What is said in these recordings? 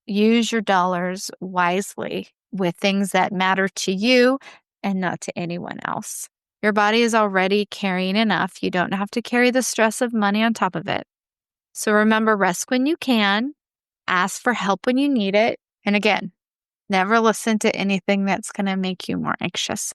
use your dollars wisely with things that matter to you and not to anyone else. Your body is already carrying enough. You don't have to carry the stress of money on top of it. So remember, rest when you can, ask for help when you need it. And again, never listen to anything that's going to make you more anxious.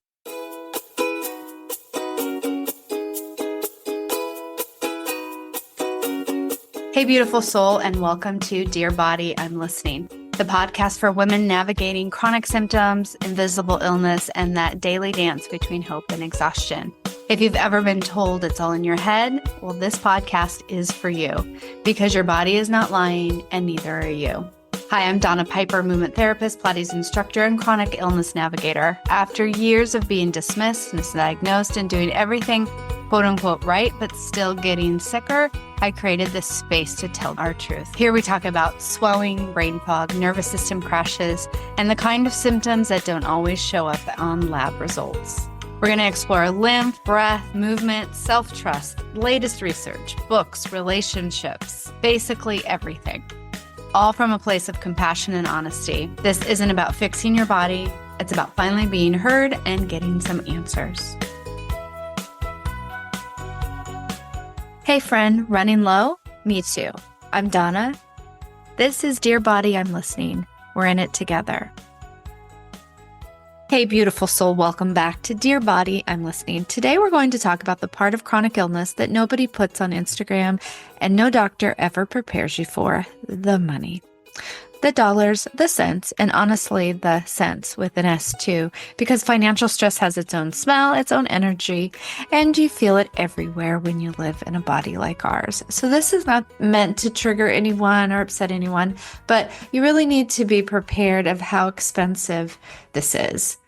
Hey, beautiful soul, and welcome to Dear Body, I'm Listening, the podcast for women navigating chronic symptoms, invisible illness, and that daily dance between hope and exhaustion. If you've ever been told it's all in your head, well, this podcast is for you because your body is not lying and neither are you. Hi, I'm Donna Piper, movement therapist, Pilates instructor, and chronic illness navigator. After years of being dismissed, misdiagnosed, and doing everything quote unquote right, but still getting sicker, I created this space to tell our truth. Here we talk about swelling, brain fog, nervous system crashes, and the kind of symptoms that don't always show up on lab results. We're going to explore lymph, breath, movement, self-trust, latest research, books, relationships, basically everything. All from a place of compassion and honesty. This isn't about fixing your body. It's about finally being heard and getting some answers. Hey friend, running low? Me too. I'm Donna. This is Dear Body, I'm Listening. We're in it together. Hey beautiful soul, welcome back to Dear Body, I'm Listening. Today we're going to talk about the part of chronic illness that nobody puts on Instagram and no doctor ever prepares you for, the money. The dollars, the cents, and honestly, the cents with an S too, because financial stress has its own smell, its own energy, and you feel it everywhere when you live in a body like ours. So this is not meant to trigger anyone or upset anyone, but you really need to be prepared of how expensive this is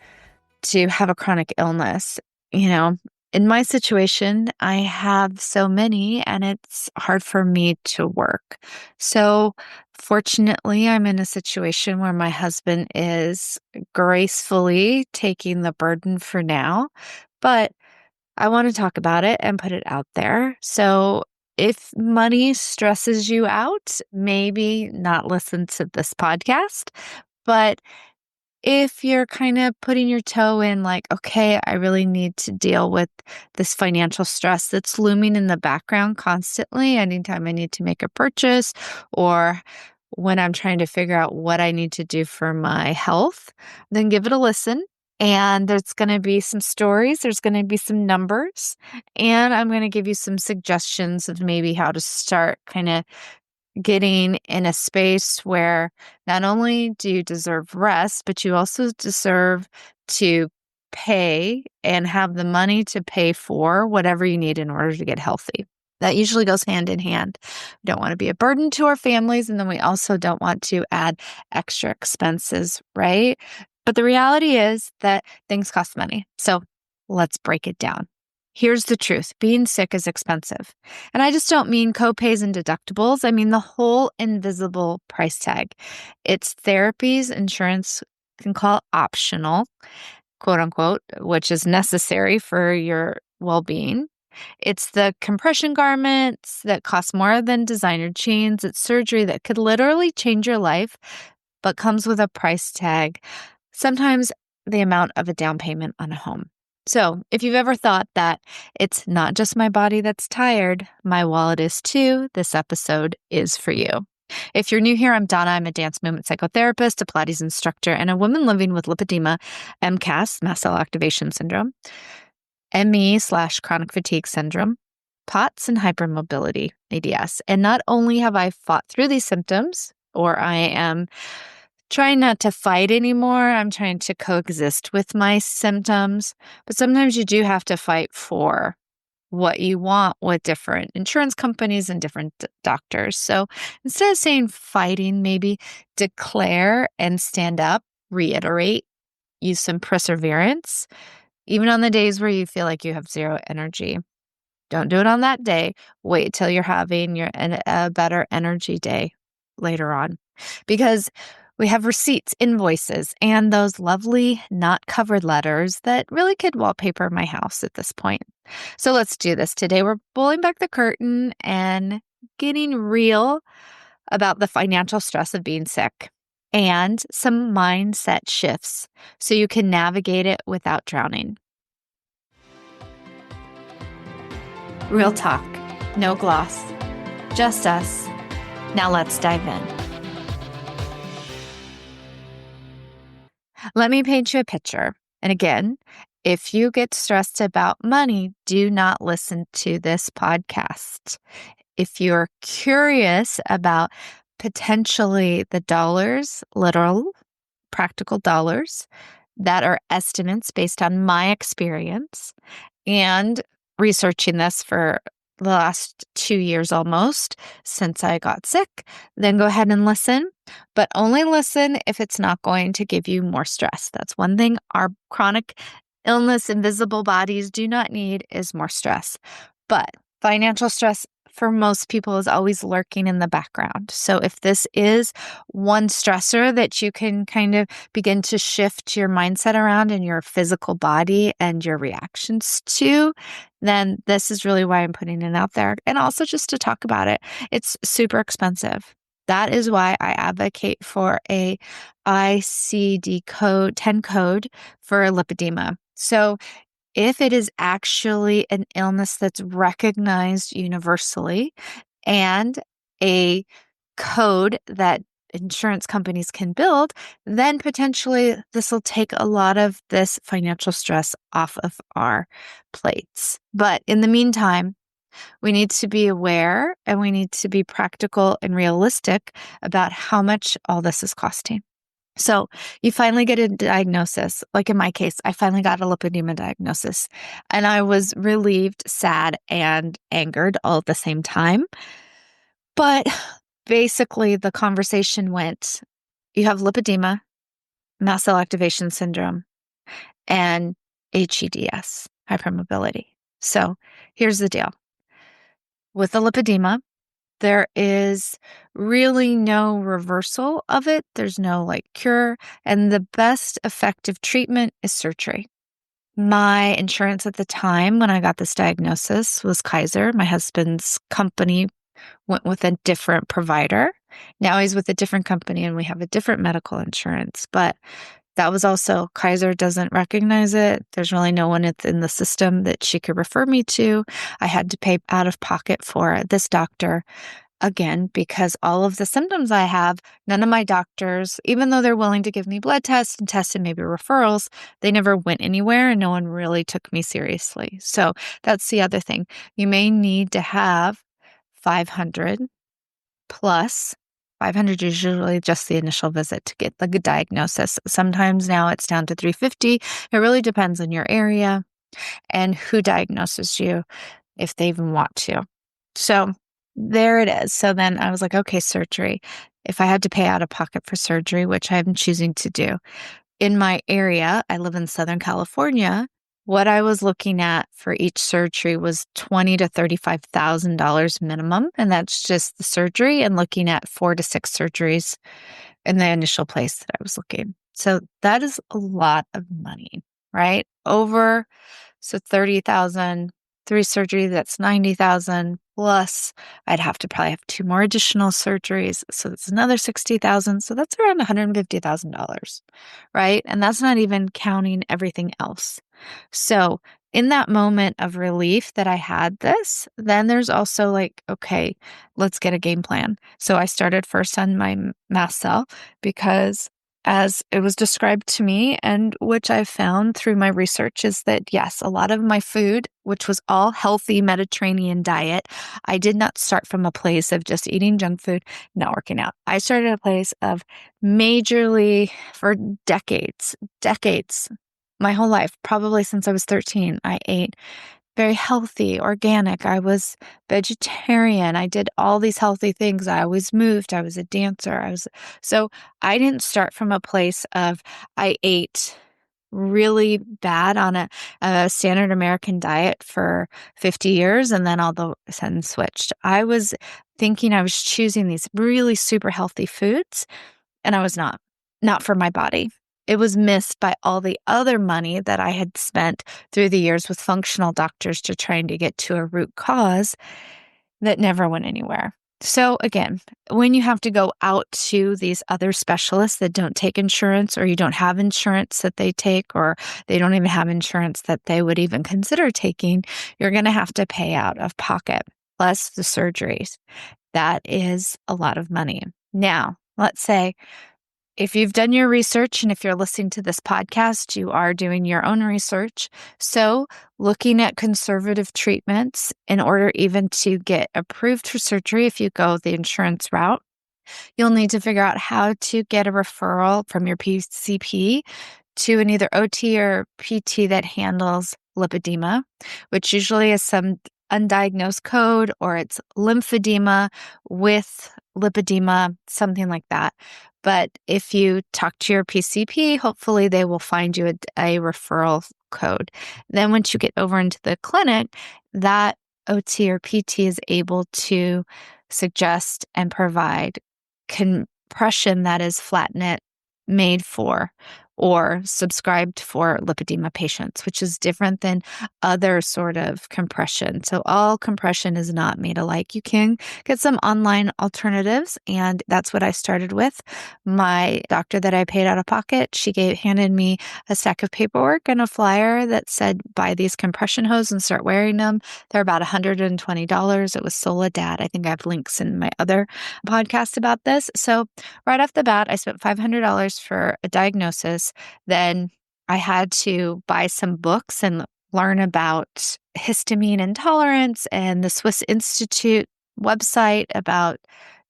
to have a chronic illness. You know, in my situation, I have so many and it's hard for me to work. So fortunately, I'm in a situation where my husband is gracefully taking the burden for now, but I want to talk about it and put it out there. So if money stresses you out, maybe not listen to this podcast, but if you're kind of putting your toe in like, okay, I really need to deal with this financial stress that's looming in the background constantly, anytime I need to make a purchase or when I'm trying to figure out what I need to do for my health, then give it a listen. And there's going to be some stories, there's going to be some numbers, and I'm going to give you some suggestions of maybe how to start kind of getting in a space where not only do you deserve rest, but you also deserve to pay and have the money to pay for whatever you need in order to get healthy. That usually goes hand in hand. We don't want to be a burden to our families, and then we also don't want to add extra expenses, right? But the reality is that things cost money. So let's break it down. Here's the truth. Being sick is expensive. And I just don't mean copays and deductibles. I mean the whole invisible price tag. It's therapies insurance can call optional, quote unquote, which is necessary for your well-being. It's the compression garments that cost more than designer jeans. It's surgery that could literally change your life, but comes with a price tag, sometimes the amount of a down payment on a home. So if you've ever thought that it's not just my body that's tired, my wallet is too, this episode is for you. If you're new here, I'm Donna. I'm a dance movement psychotherapist, a Pilates instructor, and a woman living with lipedema, MCAS, mast cell activation syndrome, ME/chronic fatigue syndrome, POTS, and hypermobility, ADS. And not only have I fought through these symptoms, or I am trying not to fight anymore. I'm trying to coexist with my symptoms, but sometimes you do have to fight for what you want with different insurance companies and different doctors. So instead of saying fighting, maybe declare and stand up, reiterate, use some perseverance, even on the days where you feel like you have zero energy. Don't do it on that day. Wait till you're having a better energy day later on, because we have receipts, invoices, and those lovely not covered letters that really could wallpaper my house at this point. So let's do this. Today we're pulling back the curtain and getting real about the financial stress of being sick. and some mindset shifts so you can navigate it without drowning. Real talk, no gloss, just us. Now let's dive in. Let me paint you a picture. And again, if you get stressed about money, do not listen to this podcast. If you're curious about potentially the dollars, literal, practical dollars that are estimates based on my experience and researching this for the last 2 years almost since I got sick, then go ahead and listen, but only listen if it's not going to give you more stress. That's one thing our chronic illness, invisible bodies do not need is more stress. But financial stress for most people is always lurking in the background. So if this is one stressor that you can kind of begin to shift your mindset around in your physical body and your reactions to, then this is really why I'm putting it out there. And also just to talk about it, it's super expensive. That is why I advocate for a ICD code, 10 code for lipedema. So if it is actually an illness that's recognized universally and a code that insurance companies can build, then potentially this will take a lot of this financial stress off of our plates. But in the meantime, we need to be aware and we need to be practical and realistic about how much all this is costing. So you finally get a diagnosis. Like in my case, I finally got a lipedema diagnosis and I was relieved, sad, and angered all at the same time. But basically the conversation went, you have lipedema, mast cell activation syndrome, and HEDS, hypermobility. So here's the deal. With the lipedema, there is really no reversal of it. There's no cure. And the best effective treatment is surgery. My insurance at the time when I got this diagnosis was Kaiser. My husband's company went with a different provider. Now he's with a different company and we have a different medical insurance. But that was also, Kaiser doesn't recognize it. There's really no one in the system that she could refer me to. I had to pay out of pocket for this doctor. Again, because all of the symptoms I have, none of my doctors, even though they're willing to give me blood tests and maybe referrals, they never went anywhere and no one really took me seriously. So that's the other thing. You may need to have 500 plus. 500 is usually just the initial visit to get the good diagnosis. Sometimes now it's down to 350. It really depends on your area and who diagnoses you, if they even want to. So there it is. So then I was like, okay, surgery. If I had to pay out of pocket for surgery, which I'm choosing to do. In my area, I live in Southern California, what I was looking at for each surgery was $20,000 to $35,000 minimum. And that's just the surgery and looking at 4 to 6 surgeries in the initial place that I was looking. So that is a lot of money, right? So 30,000, 3 surgeries, that's 90,000 plus I'd have to probably have 2 more additional surgeries. So that's another 60,000. So that's around $150,000, right? And that's not even counting everything else. So in that moment of relief that I had this, then there's also okay, let's get a game plan. So I started first on my mast cell because as it was described to me, and which I've found through my research, is that yes, a lot of my food, which was all healthy Mediterranean diet, I did not start from a place of just eating junk food, not working out. I started at a place of majorly, for decades, my whole life, probably since I was 13, I ate very healthy, organic. I was vegetarian. I did all these healthy things. I always moved. I was a dancer. So I didn't start from a place of I ate really bad on a standard American diet for 50 years and then all of a sudden switched. I was thinking I was choosing these really super healthy foods and I was not for my body. It was missed by all the other money that I had spent through the years with functional doctors to trying to get to a root cause that never went anywhere. So again, when you have to go out to these other specialists that don't take insurance, or you don't have insurance that they take, or they don't even have insurance that they would even consider taking, you're going to have to pay out of pocket plus the surgeries. That is a lot of money. Now, let's say if you've done your research and if you're listening to this podcast, you are doing your own research. So, looking at conservative treatments in order even to get approved for surgery, if you go the insurance route, you'll need to figure out how to get a referral from your PCP to an either OT or PT that handles lipedema, which usually is some undiagnosed code, or it's lymphedema with lipedema, something like that. But if you talk to your PCP, hopefully they will find you a referral code. Then once you get over into the clinic, that OT or PT is able to suggest and provide compression that is flat knit made for or subscribed for lipedema patients, which is different than other sort of compression. So all compression is not made alike. You can get some online alternatives, and that's what I started with. My doctor that I paid out of pocket, she handed me a stack of paperwork and a flyer that said, buy these compression hose and start wearing them. They're about $120. It was Soledad. I think I have links in my other podcast about this. So right off the bat, I spent $500 for a diagnosis. Then I had to buy some books and learn about histamine intolerance and the Swiss Institute website about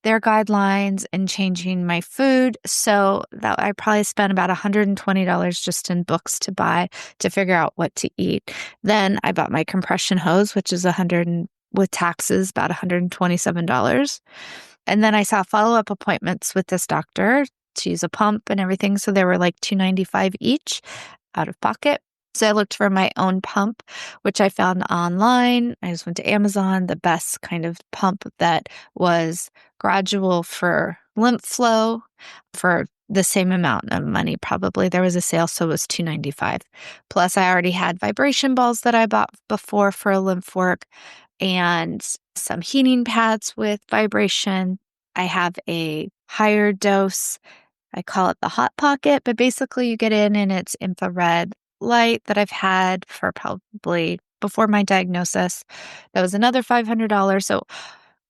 their guidelines and changing my food. So that I probably spent about $120 just in books to buy to figure out what to eat. Then I bought my compression hose, which is with taxes, about $127. And then I saw follow-up appointments with this doctor to use a pump and everything. So they were like $295 each out of pocket. So I looked for my own pump, which I found online. I just went to Amazon, the best kind of pump that was gradual for lymph flow for the same amount of money. Probably there was a sale, so it was $295. Plus I already had vibration balls that I bought before for lymph work and some heating pads with vibration. I have a higher dose. I call it the hot pocket, but basically you get in and it's infrared light that I've had for probably before my diagnosis. That was another $500. So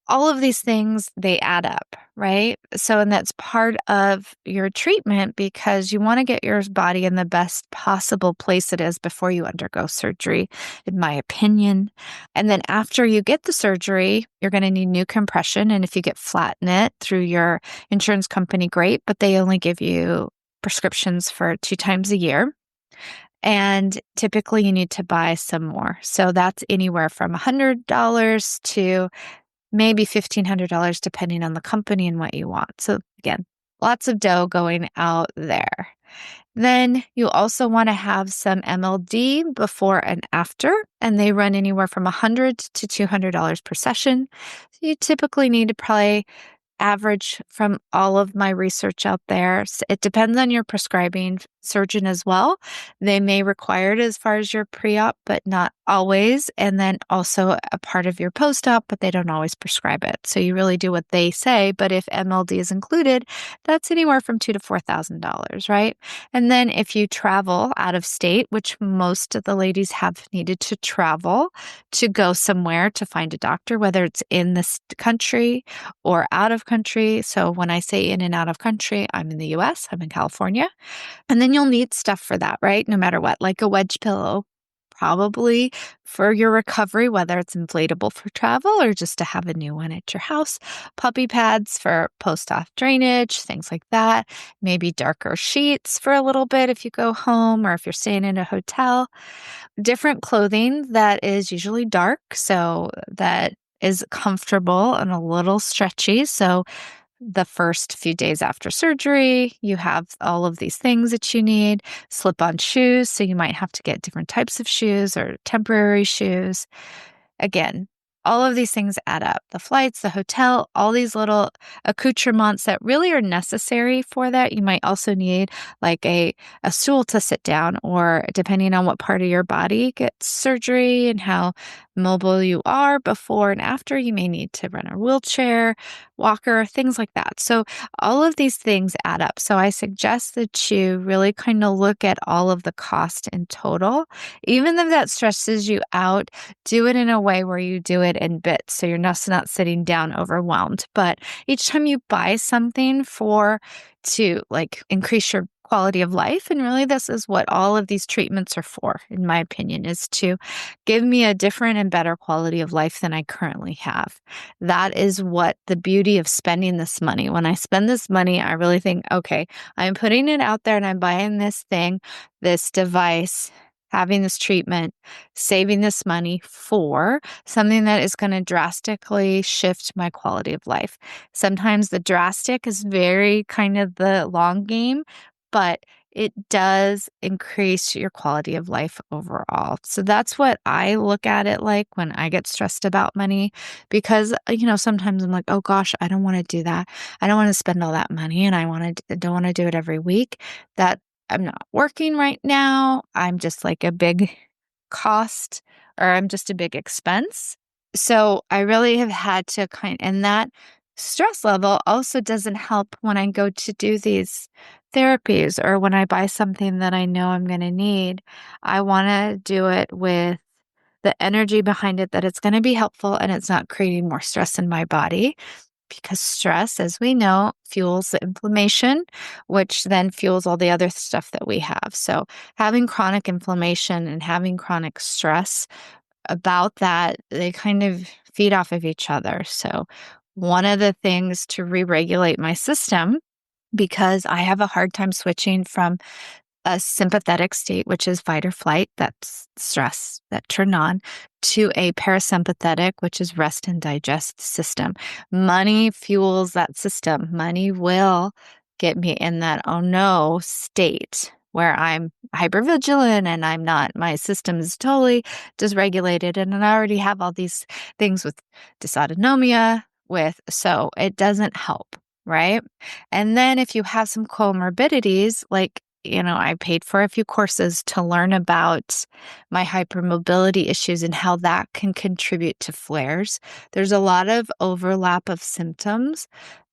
all of these things, they add up, right? So, and that's part of your treatment because you want to get your body in the best possible place it is before you undergo surgery, in my opinion. And then after you get the surgery, you're going to need new compression. And if you get flat knit through your insurance company, great, but they only give you prescriptions for 2 times a year. And typically you need to buy some more. So that's anywhere from $100 to maybe $1,500 depending on the company and what you want. So again, lots of dough going out there. Then you also want to have some MLD before and after, and they run anywhere from $100 to $200 per session. So you typically need to probably average from all of my research out there. It depends on your prescribing surgeon as well. They may require it as far as your pre-op, but not always. And then also a part of your post-op, but they don't always prescribe it. So you really do what they say. But if MLD is included, that's anywhere from $2,000 to $4,000, right? And then if you travel out of state, which most of the ladies have needed to travel to go somewhere to find a doctor, whether it's in this country or out of country. So when I say in and out of country, I'm in the US, I'm in California. And then you'll need stuff for that, right? No matter what, like a wedge pillow, probably for your recovery, whether it's inflatable for travel or just to have a new one at your house, puppy pads for post-op drainage, things like that, maybe darker sheets for a little bit if you go home or if you're staying in a hotel, different clothing that is usually dark, so that is comfortable and a little stretchy. So the first few days after surgery, you have all of these things that you need. Slip-on shoes, so you might have to get different types of shoes or temporary shoes. Again, all of these things add up. The flights, the hotel, all these little accoutrements that really are necessary for that. You might also need like a stool to sit down, or depending on what part of your body gets surgery and how mobile you are before and after, you may need to run a wheelchair, walker, things like that. So all of these things add up. So I suggest that you really kind of look at all of the cost in total. Even if that stresses you out, do it in a way where you do it in bits, so you're not sitting down overwhelmed. But each time you buy something to like increase your quality of life, and really this is what all of these treatments are for, in my opinion, is to give me a different and better quality of life than I currently have. That is what the beauty of spending this money. When I spend this money, I really think, okay, I'm putting it out there and I'm buying this thing, this device, having this treatment, saving this money for something that is going to drastically shift my quality of life. Sometimes the drastic is very kind of the long game, but it does increase your quality of life overall. So that's what I look at it like when I get stressed about money, because, sometimes I'm like, oh gosh, I don't want to do that. I don't want to spend all that money, and don't want to do it every week. That I'm not working right now. I'm just like a big cost, or I'm just a big expense. So I really have had to and that stress level also doesn't help when I go to do these therapies, or when I buy something that I know I'm going to need. I want to do it with the energy behind it that it's going to be helpful and it's not creating more stress in my body. Because stress, as we know, fuels the inflammation, which then fuels all the other stuff that we have. So having chronic inflammation and having chronic stress, about that, they kind of feed off of each other. So one of the things to re-regulate my system, because I have a hard time switching from a sympathetic state, which is fight or flight, that's stress that turned on, to a parasympathetic, which is rest and digest system. Money fuels that system. Money will get me in that oh no state where I'm hypervigilant and my system is totally dysregulated. And I already have all these things with dysautonomia, so it doesn't help, right? And then if you have some comorbidities, like I paid for a few courses to learn about my hypermobility issues and how that can contribute to flares. There's a lot of overlap of symptoms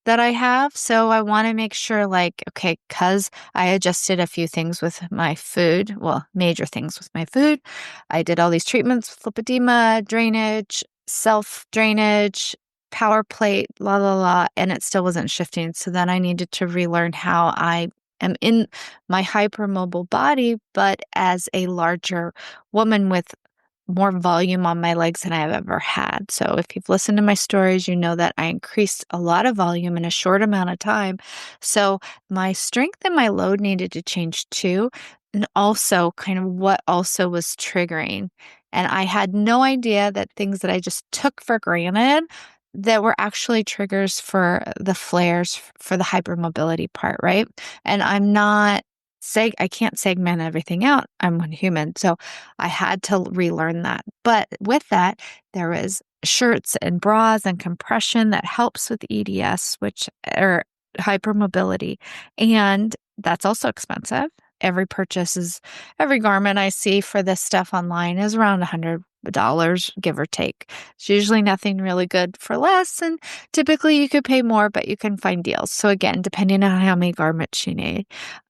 that I have. So I want to make sure, okay, because I adjusted a few things with my food, major things with my food. I did all these treatments, lipedema, drainage, self-drainage, power plate, and it still wasn't shifting. So then I needed to relearn how I am in my hypermobile body, but as a larger woman with more volume on my legs than I have ever had. So if you've listened to my stories, you know that I increased a lot of volume in a short amount of time. So my strength and my load needed to change too. And also kind of what also was triggering. And I had no idea that things that I just took for granted that were actually triggers for the flares, for the hypermobility part, right? And I can't segment everything out. I'm one human. So I had to relearn that. But with that, there was shirts and bras and compression that helps with EDS, or hypermobility. And that's also expensive. Every garment I see for this stuff online is around $100, give or take. It's usually nothing really good for less, and typically you could pay more, but you can find deals. So again, depending on how many garments you need.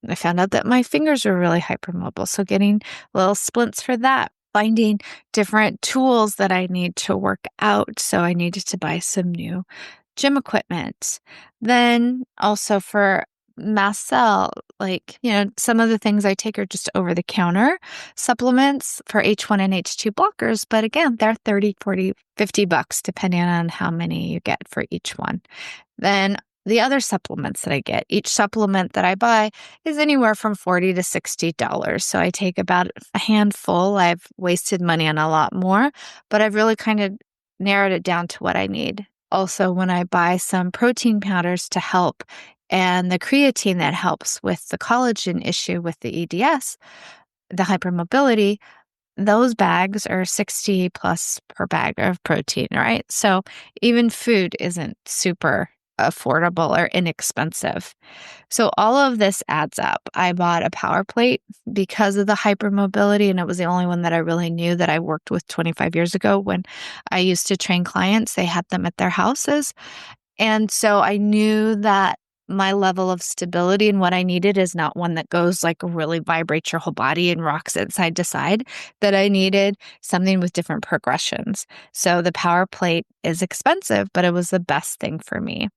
I found out that my fingers were really hypermobile, so getting little splints for that. Finding different tools that I need to work out, so I needed to buy some new gym equipment. Then also for mast cell, some of the things I take are just over-the-counter supplements for H1 and H2 blockers. But again, they're $30, $40, $50 depending on how many you get for each one. Then the other supplements that I get, each supplement that I buy is anywhere from $40 to $60. So I take about a handful. I've wasted money on a lot more, but I've really kind of narrowed it down to what I need. Also, when I buy some protein powders to help, and the creatine that helps with the collagen issue with the EDS, the hypermobility, those bags are 60 plus per bag of protein, right? So even food isn't super affordable or inexpensive. So all of this adds up. I bought a power plate because of the hypermobility, and it was the only one that I really knew that I worked with 25 years ago when I used to train clients. They had them at their houses. And so I knew that my level of stability and what I needed is not one that goes like really vibrates your whole body and rocks it side to side, that I needed something with different progressions. So the power plate is expensive, but it was the best thing for me.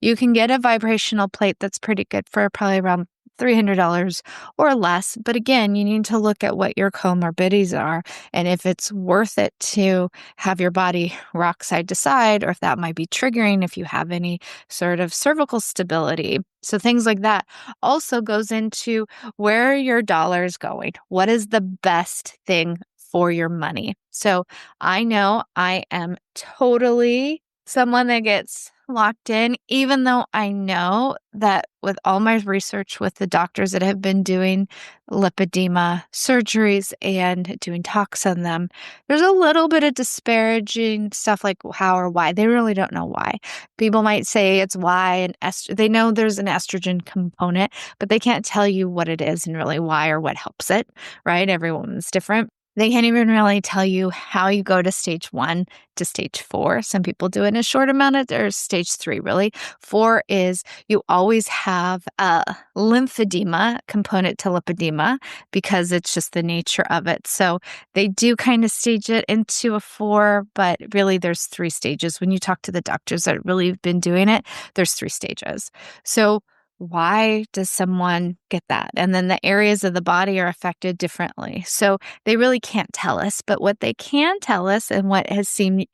You can get a vibrational plate that's pretty good for probably around $300 or less. But again, you need to look at what your comorbidities are and if it's worth it to have your body rock side to side, or if that might be triggering if you have any sort of cervical stability. So things like that also goes into where your dollar is going. What is the best thing for your money? So I know I am totally someone that gets locked in, even though I know that with all my research with the doctors that have been doing lipedema surgeries and doing talks on them, there's a little bit of disparaging stuff like how or why. They really don't know why. People might say it's why and they know there's an estrogen component, but they can't tell you what it is and really why or what helps it, right? Everyone's different. They can't even really tell you how you go to stage 1 to stage 4. Some people do it in a short amount of, or stage 3, really. 4 is you always have a lymphedema component to lipedema because it's just the nature of it. So they do kind of stage it into a 4, but really there's 3 stages. When you talk to the doctors that really have been doing it, there's 3 stages. So why does someone get that? And then the areas of the body are affected differently. So they really can't tell us. But what they can tell us, and what has seemed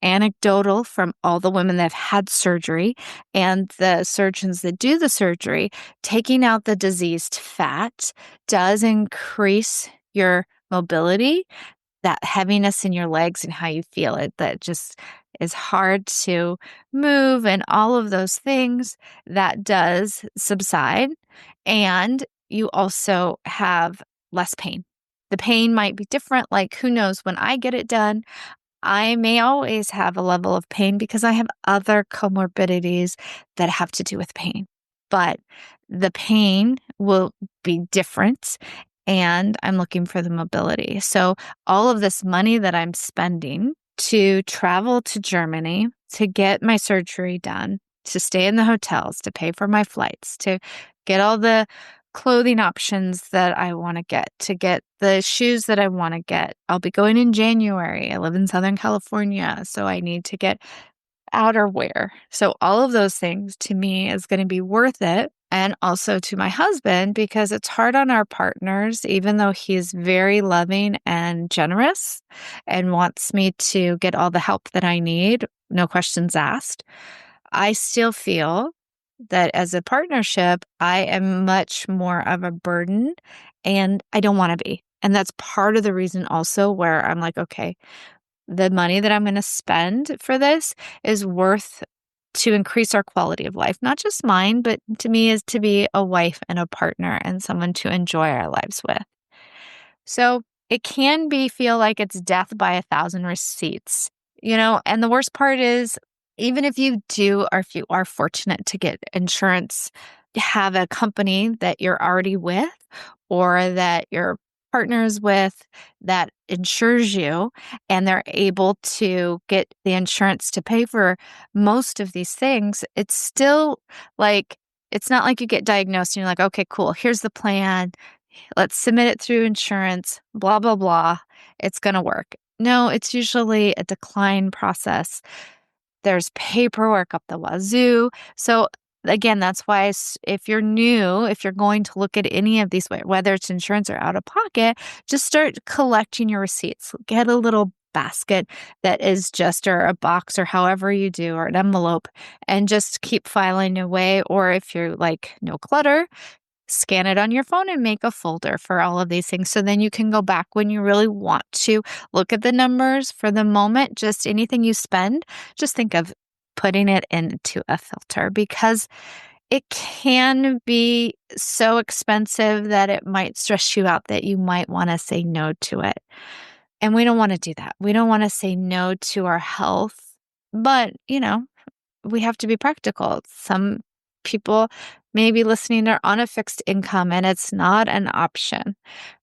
anecdotal from all the women that have had surgery and the surgeons that do the surgery, taking out the diseased fat does increase your mobility, that heaviness in your legs and how you feel it, that just is hard to move and all of those things, that does subside. And you also have less pain. The pain might be different. Like, who knows, when I get it done, I may always have a level of pain because I have other comorbidities that have to do with pain. But the pain will be different, and I'm looking for the mobility. So all of this money that I'm spending to travel to Germany, to get my surgery done, to stay in the hotels, to pay for my flights, to get all the clothing options that I want to get the shoes that I want to get. I'll be going in January. I live in Southern California, so I need to get outerwear. So all of those things to me is going to be worth it. And also to my husband, because it's hard on our partners, even though he's very loving and generous and wants me to get all the help that I need, no questions asked. I still feel that as a partnership, I am much more of a burden, and I don't want to be. And that's part of the reason also where I'm like, okay, the money that I'm going to spend for this is worth to increase our quality of life, not just mine, but to me is to be a wife and a partner and someone to enjoy our lives with. So it can feel like it's death by 1,000 receipts, and the worst part is, even if you do, or if you are fortunate to get insurance, have a company that you're already with or that your partner is with that insures you, and they're able to get the insurance to pay for most of these things, it's still like, it's not like you get diagnosed and you're like, okay, cool, here's the plan. Let's submit it through insurance, blah, blah, blah. It's going to work. No, it's usually a decline process. There's paperwork up the wazoo. So again, that's why if you're new, if you're going to look at any of these, whether it's insurance or out of pocket, just start collecting your receipts. Get a little basket that is just, or a box, or however you do, or an envelope, and just keep filing away. Or if you're like no clutter, scan it on your phone and make a folder for all of these things. So then you can go back when you really want to look at the numbers. For the moment, just anything you spend, just think of putting it into a filter, because it can be so expensive that it might stress you out that you might want to say no to it. And we don't want to do that. We don't want to say no to our health, but, we have to be practical. Some people may be listening are on a fixed income and it's not an option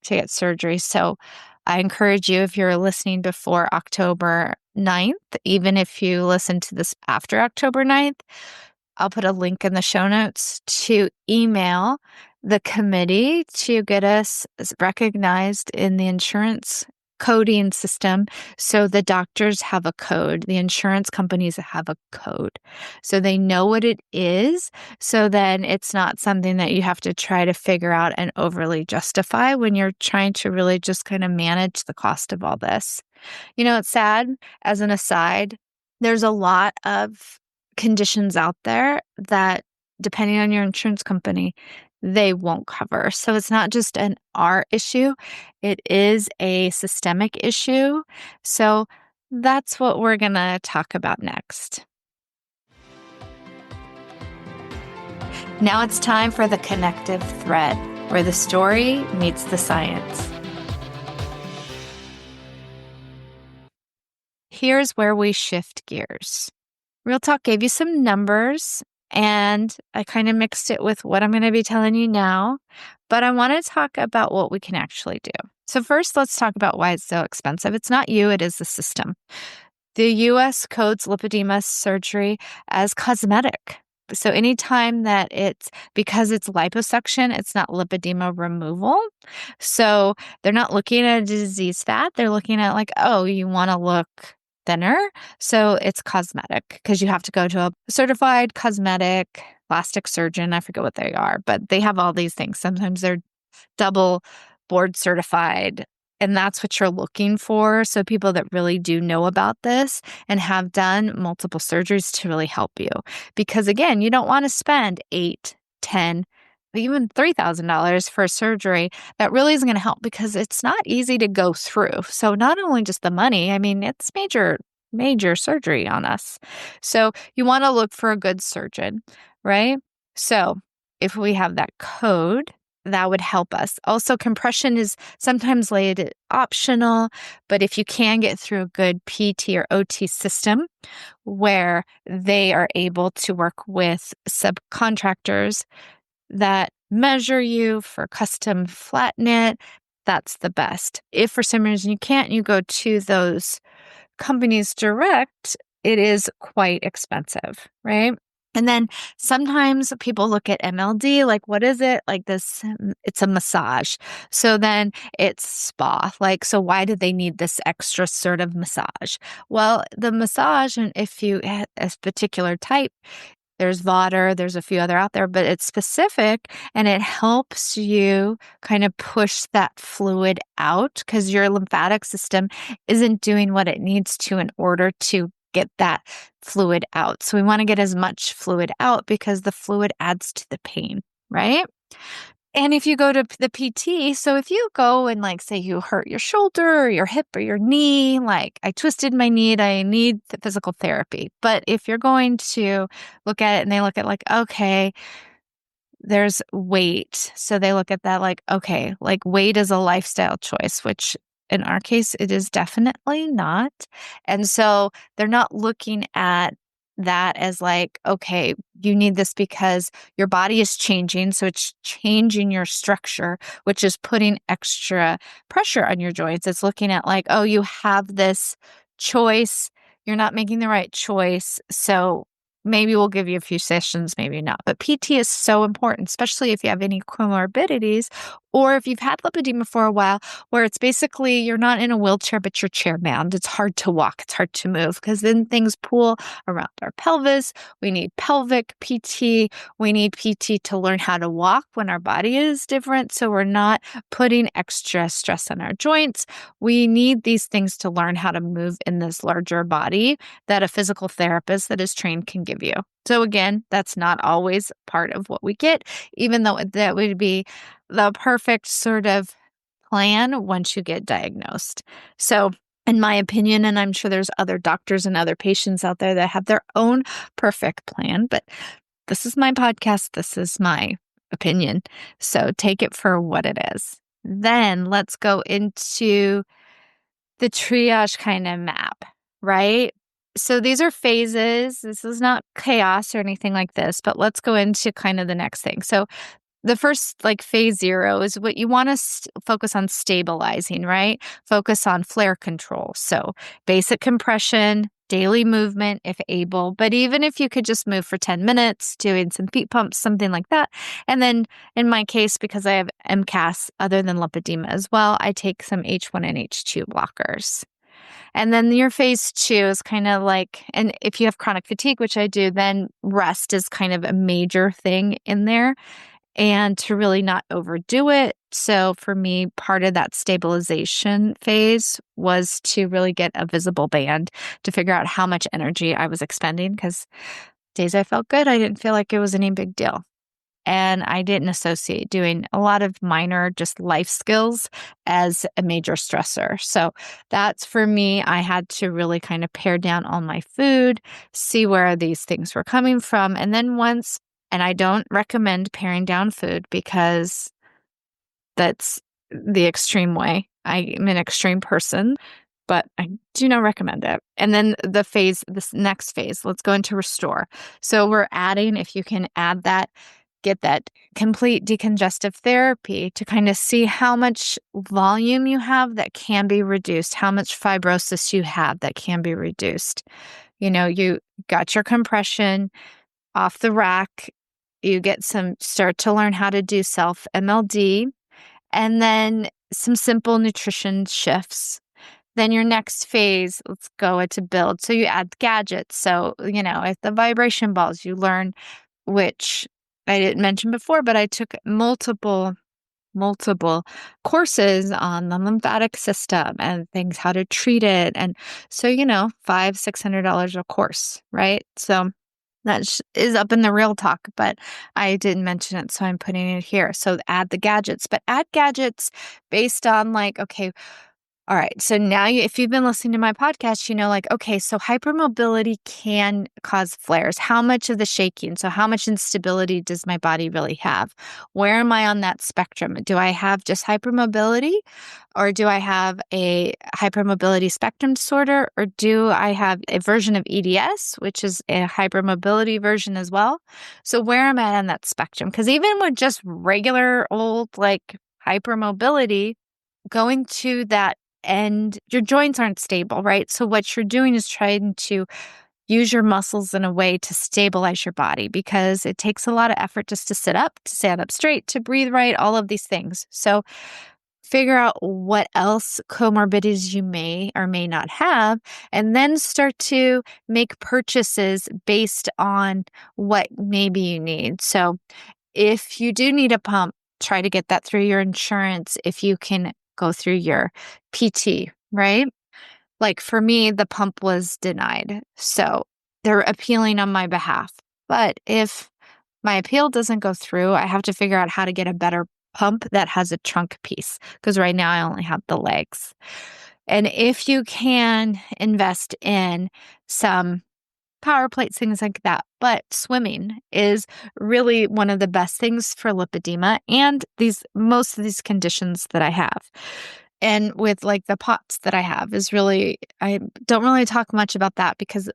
to get surgery. So I encourage you, if you're listening before October 9th, even if you listen to this after October 9th, I'll put a link in the show notes to email the committee to get us recognized in the insurance coding system. So the doctors have a code, the insurance companies have a code. So they know what it is. So then it's not something that you have to try to figure out and overly justify when you're trying to really just kind of manage the cost of all this. It's sad, as an aside, there's a lot of conditions out there that, depending on your insurance company, they won't cover. So it's not just an our issue, it is a systemic issue. So that's what we're going to talk about next. Now it's time for the connective thread, where the story meets the science. Here's where we shift gears. Real Talk gave you some numbers, and I kind of mixed it with what I'm going to be telling you now, but I want to talk about what we can actually do. So first, let's talk about why it's so expensive. It's not you, it is the system. The U.S. codes lipedema surgery as cosmetic. So anytime that because it's liposuction, it's not lipedema removal. So they're not looking at a disease fat. They're looking at you want to look thinner. So it's cosmetic because you have to go to a certified cosmetic plastic surgeon. I forget what they are, but they have all these things. Sometimes they're double board certified, and that's what you're looking for. So people that really do know about this and have done multiple surgeries to really help you. Because again, you don't want to spend $8, $10, even $3,000 for a surgery that really isn't going to help, because it's not easy to go through. So not only just the money, it's major surgery on us. So you want to look for a good surgeon, right? So if we have that code, that would help us. Also, compression is sometimes laid optional, but if you can get through a good PT or OT system where they are able to work with subcontractors that measure you for custom flat knit, that's the best. If for some reason you can't, you go to those companies direct, it is quite expensive, right? And then sometimes people look at MLD, what is it? It's a massage. So then it's spa. So why do they need this extra sort of massage? Well, the massage, and if you have a particular type, there's Vauder, there's a few other out there, but it's specific and it helps you kind of push that fluid out because your lymphatic system isn't doing what it needs to in order to get that fluid out. So we want to get as much fluid out because the fluid adds to the pain, right? And if you go to the PT, so if you go and say you hurt your shoulder or your hip or your knee, I twisted my knee, I need the physical therapy. But if you're going to look at it and they look at okay, there's weight. So they look at that okay, weight is a lifestyle choice, which in our case, it is definitely not. And so they're not looking at that as okay, you need this because your body is changing. So it's changing your structure, which is putting extra pressure on your joints. It's looking at oh, you have this choice. You're not making the right choice. So maybe we'll give you a few sessions, maybe not. But PT is so important, especially if you have any comorbidities or if you've had lipedema for a while, where it's basically you're not in a wheelchair, but you're chair bound. It's hard to walk. It's hard to move because then things pool around our pelvis. We need pelvic PT. We need PT to learn how to walk when our body is different. So we're not putting extra stress on our joints. We need these things to learn how to move in this larger body that a physical therapist that is trained can give you. So again, that's not always part of what we get, even though that would be the perfect sort of plan once you get diagnosed. So in my opinion, and I'm sure there's other doctors and other patients out there that have their own perfect plan, but this is my podcast. This is my opinion. So take it for what it is. Then let's go into the triage kind of map, right? So these are phases. This is not chaos or anything like this, but let's go into kind of the next thing. So the first, like phase 0, is what you want to focus on stabilizing, right? Focus on flare control. So basic compression, daily movement if able, but even if you could just move for 10 minutes, doing some feet pumps, something like that. And then in my case, because I have MCAS other than lipedema as well, I take some H1 and H2 blockers. And then your phase 2 is kind of like, and if you have chronic fatigue, which I do, then rest is kind of a major thing in there, and to really not overdo it. So for me, part of that stabilization phase was to really get a visible band to figure out how much energy I was expending, because days I felt good, I didn't feel like it was any big deal. And I didn't associate doing a lot of minor just life skills as a major stressor. So that's for me. I had to really kind of pare down on my food, see where these things were coming from. And then and I don't recommend paring down food because that's the extreme way. I'm an extreme person, but I do not recommend it. And then this next phase, let's go into restore. So we're adding, if you can add that, get that complete decongestive therapy to kind of see how much volume you have that can be reduced, how much fibrosis you have that can be reduced. You got your compression off the rack, you start to learn how to do self MLD, and then some simple nutrition shifts. Then your next phase, let's go into build. So you add gadgets. So, at the vibration balls, you learn, which I didn't mention before, but I took multiple courses on the lymphatic system and things, how to treat it. And so, $500-$600 a course, right? So that is up in the real talk, but I didn't mention it, so I'm putting it here. So add the gadgets, but add gadgets based on okay, all right. So now if you've been listening to my podcast, okay, so hypermobility can cause flares. How much of the shaking? So how much instability does my body really have? Where am I on that spectrum? Do I have just hypermobility, or do I have a hypermobility spectrum disorder, or do I have a version of EDS, which is a hypermobility version as well? So where am I on that spectrum? Because even with just regular old hypermobility, going to that end, your joints aren't stable, right? So what you're doing is trying to use your muscles in a way to stabilize your body, because it takes a lot of effort just to sit up, to stand up straight, to breathe right, all of these things. So figure out what else comorbidities you may or may not have, and then start to make purchases based on what maybe you need. So if you do need a pump, try to get that through your insurance if you can go through your PT, right? Like for me, the pump was denied. So they're appealing on my behalf. But if my appeal doesn't go through, I have to figure out how to get a better pump that has a trunk piece, because right now I only have the legs. And if you can invest in some power plates, things like that. But swimming is really one of the best things for lipedema and most of these conditions that I have. And with the POTS that I have I don't really talk much about that, because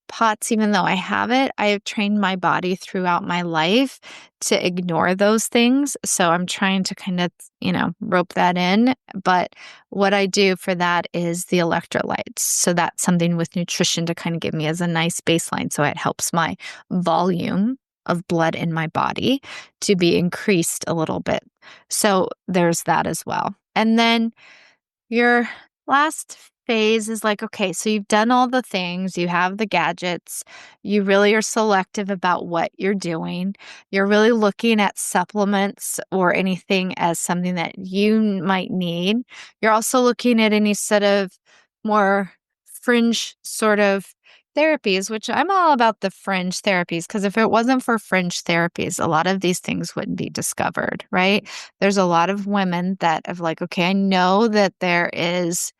POTS, even though I have it, I have trained my body throughout my life to ignore those things. So I'm trying to kind of, rope that in. But what I do for that is the electrolytes. So that's something with nutrition to kind of give me as a nice baseline. So it helps my volume of blood in my body to be increased a little bit. So there's that as well. And then your last phase is okay, so you've done all the things, you have the gadgets, you really are selective about what you're doing. You're really looking at supplements or anything as something that you might need. You're also looking at any sort of more fringe sort of therapies, which I'm all about the fringe therapies, because if it wasn't for fringe therapies, a lot of these things wouldn't be discovered, right? There's a lot of women that have okay, I know that there is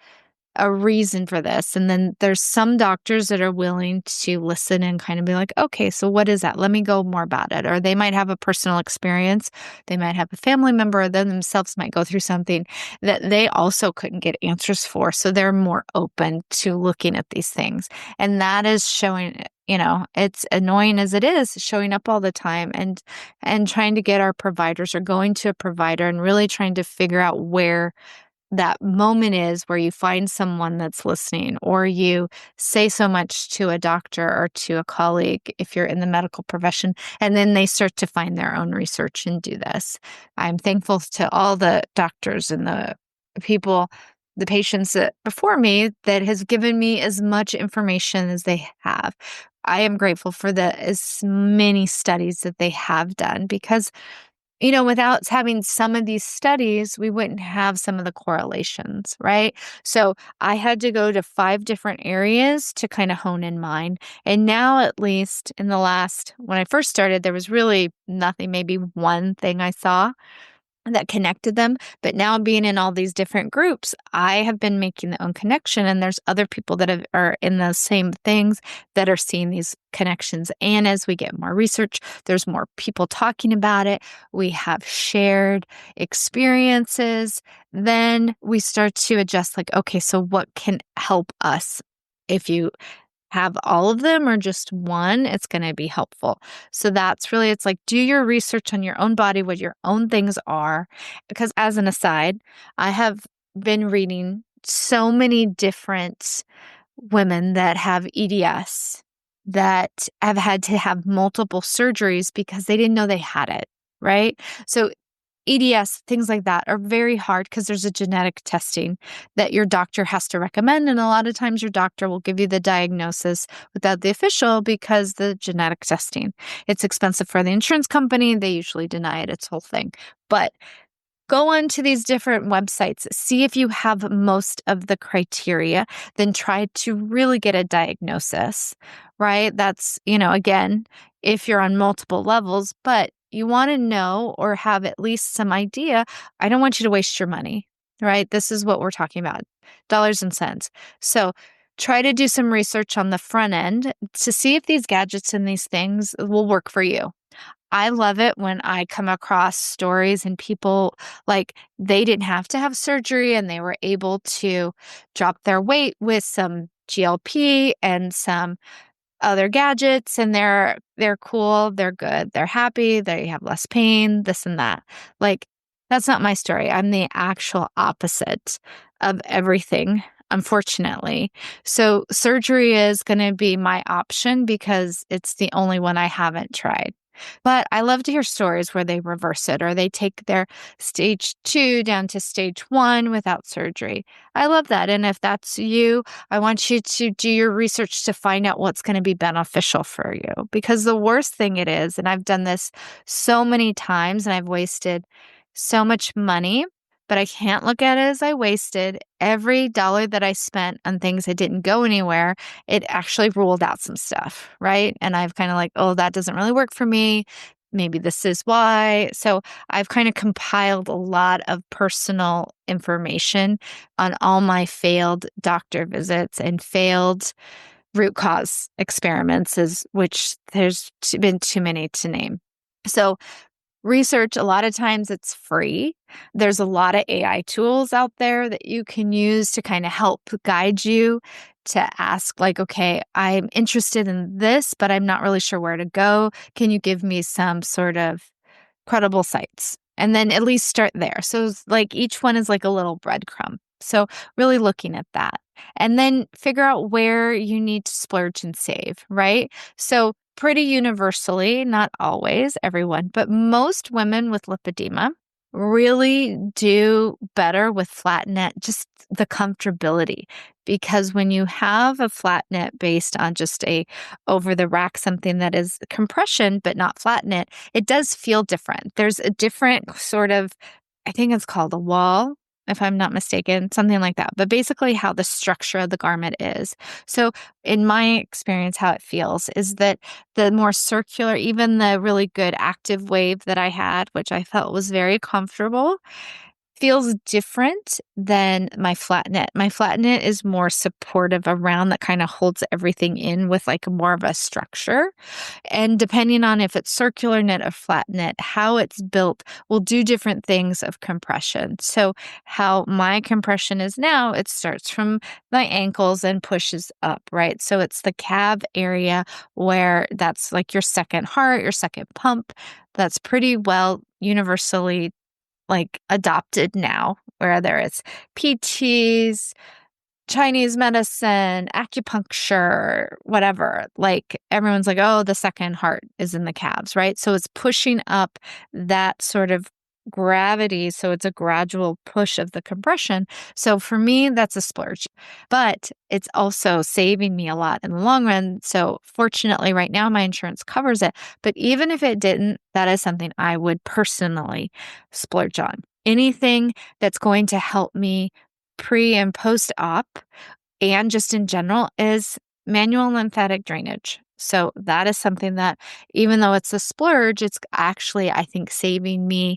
a reason for this. And then there's some doctors that are willing to listen and kind of be like, okay, so what is that? Let me go more about it. Or they might have a personal experience. They might have a family member, or they themselves might go through something that they also couldn't get answers for. So they're more open to looking at these things. And that is showing, it's annoying as it is, showing up all the time and trying to get our providers or going to a provider and really trying to figure out where that moment is where you find someone that's listening, or you say so much to a doctor or to a colleague if you're in the medical profession, and then they start to find their own research and do this. I'm thankful to all the doctors and the people, the patients that before me that has given me as much information as they have. I am grateful for as many studies that they have done, because without having some of these studies, we wouldn't have some of the correlations, right? So I had to go to 5 different areas to kind of hone in mine. And now, at least in the when I first started, there was really nothing, maybe one thing I saw that connected them. But now, being in all these different groups, I have been making the own connection, and there's other people that are in the same things that are seeing these connections. And as we get more research, there's more people talking about it. We have shared experiences. Then we start to adjust, like, okay, so what can help us? If you have all of them or just one, it's going to be helpful. So that's really, it's like, do your research on your own body, what your own things are. Because as an aside, I have been reading so many different women that have EDS that have had to have multiple surgeries because they didn't know they had it, right? So EDS, things like that are very hard because there's a genetic testing that your doctor has to recommend. And a lot of times your doctor will give you the diagnosis without the official because the genetic testing. It's expensive for the insurance company. They usually deny it. It's a whole thing. But go on to these different websites, see if you have most of the criteria, then try to really get a diagnosis, right? That's, again, if you're on multiple levels, but you want to know or have at least some idea. I don't want you to waste your money, right? This is what we're talking about, dollars and cents. So try to do some research on the front end to see if these gadgets and these things will work for you. I love it when I come across stories and people, like, they didn't have to have surgery and they were able to drop their weight with some GLP and some other gadgets, and they're cool, they're good, they're happy, they have less pain, this and that. Like, that's not my story. I'm the actual opposite of everything, unfortunately. So surgery is going to be my option because it's the only one I haven't tried. But I love to hear stories where they reverse it, or they take their stage 2 down to stage 1 without surgery. I love that. And if that's you, I want you to do your research to find out what's going to be beneficial for you. Because the worst thing it is, and I've done this so many times and I've wasted so much money, but I can't look at it as I wasted. Every dollar that I spent on things that didn't go anywhere, it actually ruled out some stuff, right? And I've kind of like, oh, that doesn't really work for me. Maybe this is why. So I've kind of compiled a lot of personal information on all my failed doctor visits and failed root cause experiments, which there's been too many to name. So research, a lot of times it's free. There's a lot of AI tools out there that you can use to kind of help guide you to ask, like, okay, I'm interested in this, but I'm not really sure where to go. Can you give me some sort of credible sites? And then at least start there. So like each one is like a little breadcrumb. So really looking at that. And then figure out where you need to splurge and save, right? So pretty universally, not always everyone, but most women with lipedema really do better with flat net, just the comfortability. Because when you have a flat net based on just a over the rack, something that is compression, but not flat knit, it does feel different. There's a different sort of, I think it's called a wall, if I'm not mistaken, something like that. But basically how the structure of the garment is. So in my experience, how it feels is that the more circular, even the really good active wave that I had, which I felt was very comfortable, feels different than my flat knit. My flat knit is more supportive around that kind of holds everything in with like more of a structure. And depending on if it's circular knit or flat knit, how it's built will do different things of compression. So how my compression is now, it starts from my ankles and pushes up, right? So it's the calf area where that's like your second heart, your second pump. That's pretty well universally like adopted now, whether it's PTs, Chinese medicine, acupuncture, whatever. Like everyone's like, oh, the second heart is in the calves, right? So it's pushing up that sort of gravity. So it's a gradual push of the compression. So for me, that's a splurge, but it's also saving me a lot in the long run. So fortunately, right now, my insurance covers it. But even if it didn't, that is something I would personally splurge on. Anything that's going to help me pre and post op and just in general is manual lymphatic drainage. So that is something that even though it's a splurge, it's actually, I think, saving me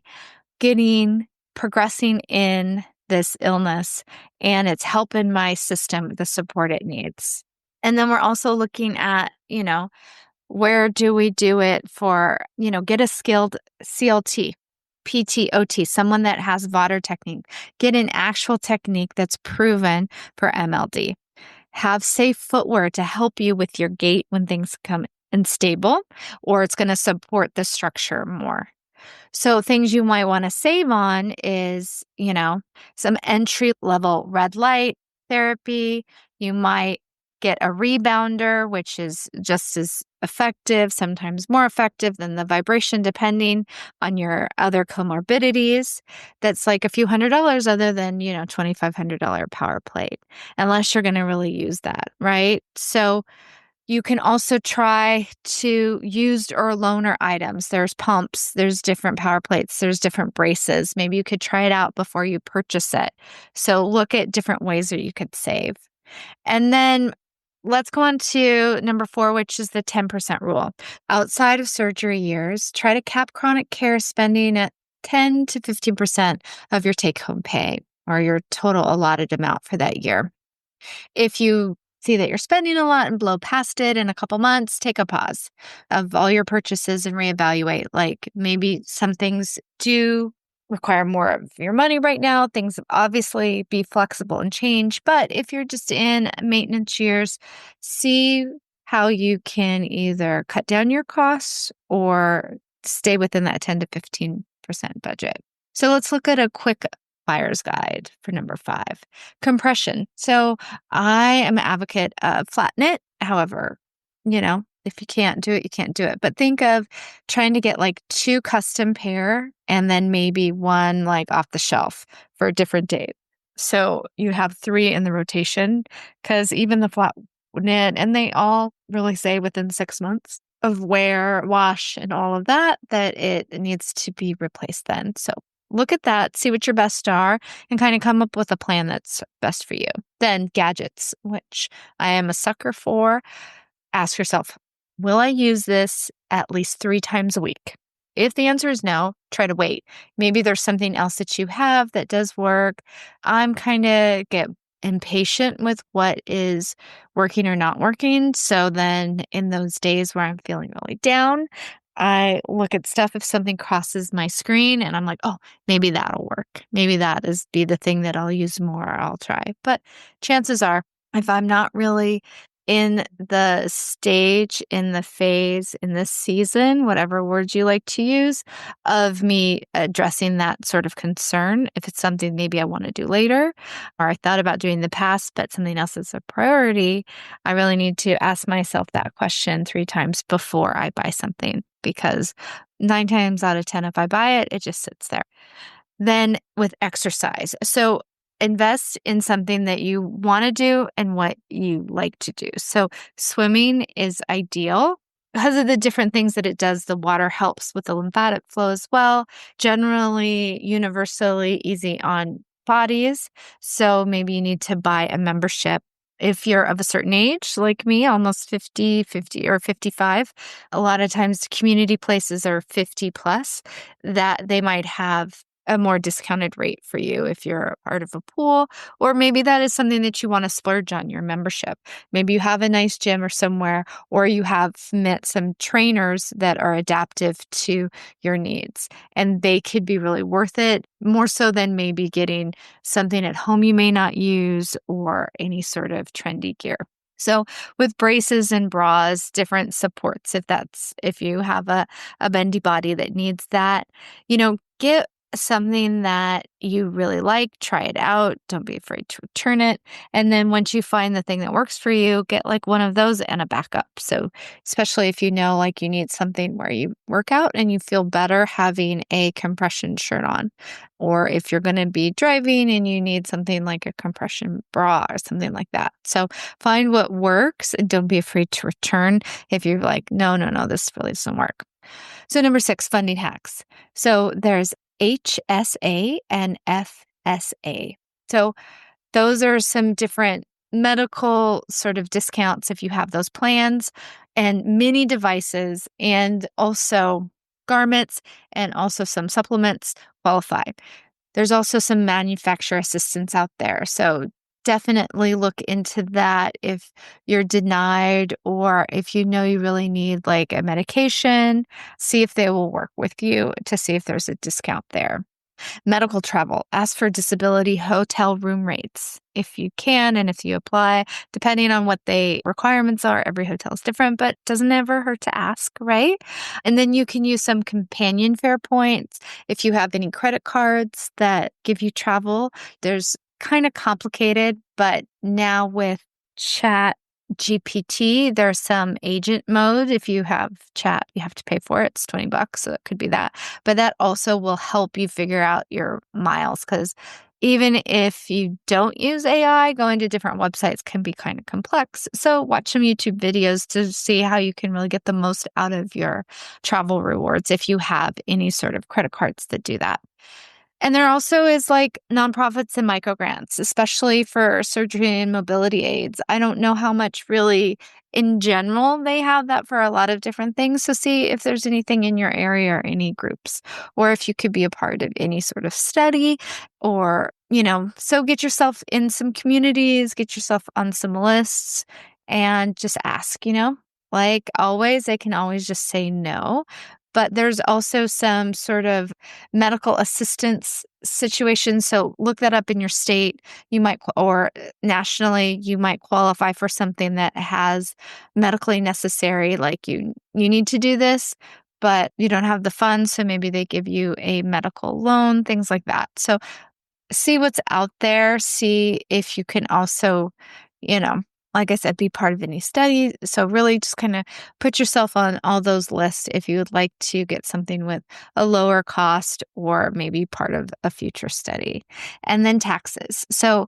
progressing in this illness, and it's helping my system the support it needs. And then we're also looking at, where do we do it for, get a skilled CLT, PT, OT, someone that has Vader technique, get an actual technique that's proven for MLD. Have safe footwear to help you with your gait when things come unstable, or it's going to support the structure more. So things you might want to save on is, some entry level red light therapy. You might get a rebounder, which is just as effective, sometimes more effective than the vibration, depending on your other comorbidities. That's like a few $100s other than, $2,500 power plate, unless you're going to really use that, right? So you can also try to used or loaner items. There's pumps, there's different power plates, there's different braces. Maybe you could try it out before you purchase it. So look at different ways that you could save. And then let's go on to number 4, which is the 10% rule. Outside of surgery years, try to cap chronic care spending at 10 to 15% of your take-home pay or your total allotted amount for that year. If you see that you're spending a lot and blow past it in a couple months, take a pause of all your purchases and reevaluate. Like maybe some things do require more of your money right now. Things obviously be flexible and change. But if you're just in maintenance years, see how you can either cut down your costs or stay within that 10 to 15% budget. So let's look at a quick buyer's guide for number 5, compression. So I am an advocate of flat knit. However, if you can't do it, you can't do it. But think of trying to get like 2 custom pair and then maybe 1 like off the shelf for a different date. So you have 3 in the rotation, because even the flat knit, and they all really say within 6 months of wear, wash, and all of that it needs to be replaced then. So look at that, see what your best are, and kind of come up with a plan that's best for you. Then gadgets, which I am a sucker for. Ask yourself, will I use this at least 3 times a week? If the answer is no, try to wait. Maybe there's something else that you have that does work. I'm kind of get impatient with what is working or not working. So then in those days where I'm feeling really down, I look at stuff if something crosses my screen and I'm like, oh, maybe that'll work. Maybe be the thing that I'll use more or I'll try. But chances are, if I'm not really in the stage, in the phase, in this season, whatever words you like to use, of me addressing that sort of concern, if it's something maybe I want to do later, or I thought about doing in the past, but something else is a priority, I really need to ask myself that question 3 times before I buy something, because 9 times out of 10, if I buy it, it just sits there. Then with exercise. So invest in something that you want to do and what you like to do. So swimming is ideal because of the different things that it does. The water helps with the lymphatic flow as well. Generally, universally easy on bodies. So maybe you need to buy a membership. If you're of a certain age, like me, almost 50 or 55, a lot of times community places are 50 plus, that they might have a more discounted rate for you if you're a part of a pool, or maybe that is something that you want to splurge on your membership. Maybe you have a nice gym or somewhere, or you have met some trainers that are adaptive to your needs, and they could be really worth it, more so than maybe getting something at home you may not use or any sort of trendy gear. So with braces and bras, different supports, if you have a bendy body that needs that, get something that you really like, try it out. Don't be afraid to return it. And then once you find the thing that works for you, get like one of those and a backup. So especially if you know like you need something where you work out and you feel better having a compression shirt on. Or if you're going to be driving and you need something like a compression bra or something like that. So find what works and don't be afraid to return if you're like, no, this really doesn't work. So number 6, funding hacks. So there's HSA and FSA. So those are some different medical sort of discounts if you have those plans, and many devices and also garments and also some supplements qualify. There's also some manufacturer assistance out there. So definitely look into that if you're denied or if you know you really need like a medication, see if they will work with you to see if there's a discount there. Medical travel, ask for disability hotel room rates if you can and if you apply, depending on what the requirements are. Every hotel is different, but doesn't ever hurt to ask, right? And then you can use some companion fare points if you have any credit cards that give you travel. There's kind of complicated, but now with Chat GPT, there's some agent mode. If you have chat, you have to pay for it. It's $20, so it could be that. But that also will help you figure out your miles, because even if you don't use AI, going to different websites can be kind of complex. So watch some YouTube videos to see how you can really get the most out of your travel rewards if you have any sort of credit cards that do that. And there also is like nonprofits and micro grants, especially for surgery and mobility aids. I don't know how much really in general they have that for a lot of different things. So see if there's anything in your area or any groups, or if you could be a part of any sort of study or, so get yourself in some communities, get yourself on some lists and just ask, like always, they can always just say no. But there's also some sort of medical assistance situation. So look that up in your state. You might, or nationally, you might qualify for something that has medically necessary, like you need to do this, but you don't have the funds. So maybe they give you a medical loan, things like that. So see what's out there. See if you can also, like I said, be part of any study. So really just kind of put yourself on all those lists if you would like to get something with a lower cost or maybe part of a future study. And then taxes. So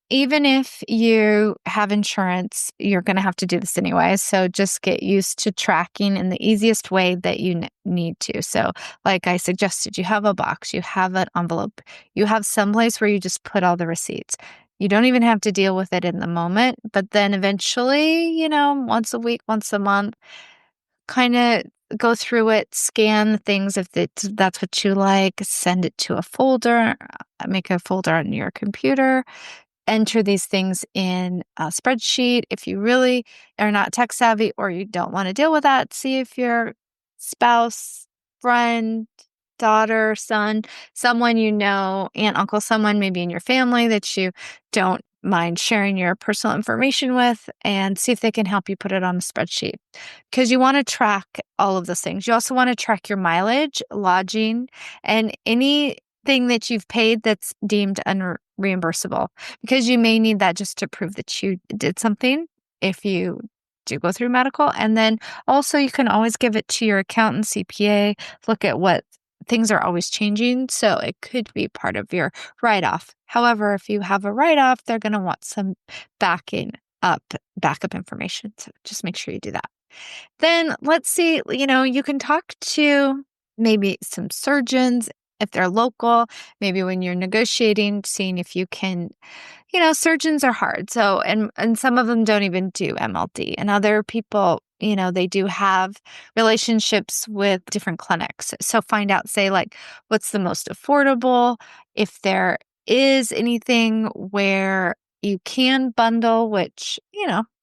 even if you have insurance, you're going to have to do this anyway. So just get used to tracking in the easiest way that you need to. So like I suggested, you have a box, you have an envelope, you have someplace where you just put all the receipts. You don't even have to deal with it in the moment, but then eventually, once a week, once a month, kind of go through it, scan the things if that's what you like, send it to a folder, make a folder on your computer, enter these things in a spreadsheet. If you really are not tech savvy or you don't want to deal with that, see if your spouse, friend, daughter, son, someone aunt, uncle, someone maybe in your family that you don't mind sharing your personal information with, and see if they can help you put it on a spreadsheet. Because you want to track all of those things. You also want to track your mileage, lodging, and anything that you've paid that's deemed unreimbursable, because you may need that just to prove that you did something if you do go through medical. And then also you can always give it to your accountant, CPA, look at what things are always changing. So it could be part of your write-off. However, if you have a write-off, they're going to want some backup information. So just make sure you do that. Then let's see, you can talk to maybe some surgeons if they're local, maybe when you're negotiating, seeing if you can, surgeons are hard. So, and some of them don't even do MLD, and other people they do have relationships with different clinics. So find out, say, like, what's the most affordable, if there is anything where you can bundle, which,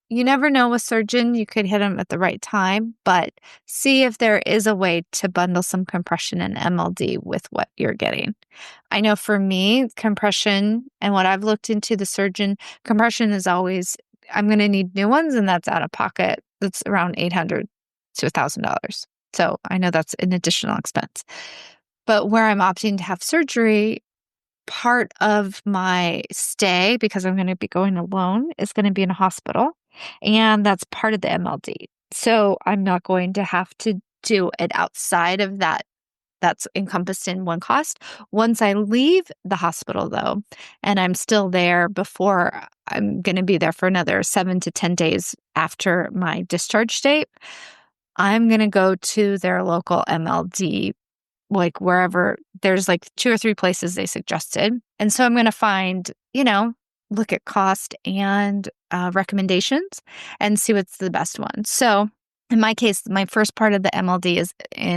you never know with surgeon, you could hit them at the right time, but see if there is a way to bundle some compression and MLD with what you're getting. I know for me, compression and what I've looked into, the surgeon compression is always, I'm going to need new ones, and that's out of pocket. That's around $800 to $1,000. So I know that's an additional expense. But where I'm opting to have surgery, part of my stay, because I'm going to be going alone, is going to be in a hospital. And that's part of the MLD. So I'm not going to have to do it outside of that. That's encompassed in one cost. Once I leave the hospital, though, and I'm still there before, I'm going to be there for another 7 to 10 days after my discharge date, I'm going to go to their local MLD, like wherever. There's like 2 or 3 places they suggested. And so I'm going to find, look at cost and recommendations and see what's the best one. So in my case, my first part of the MLD is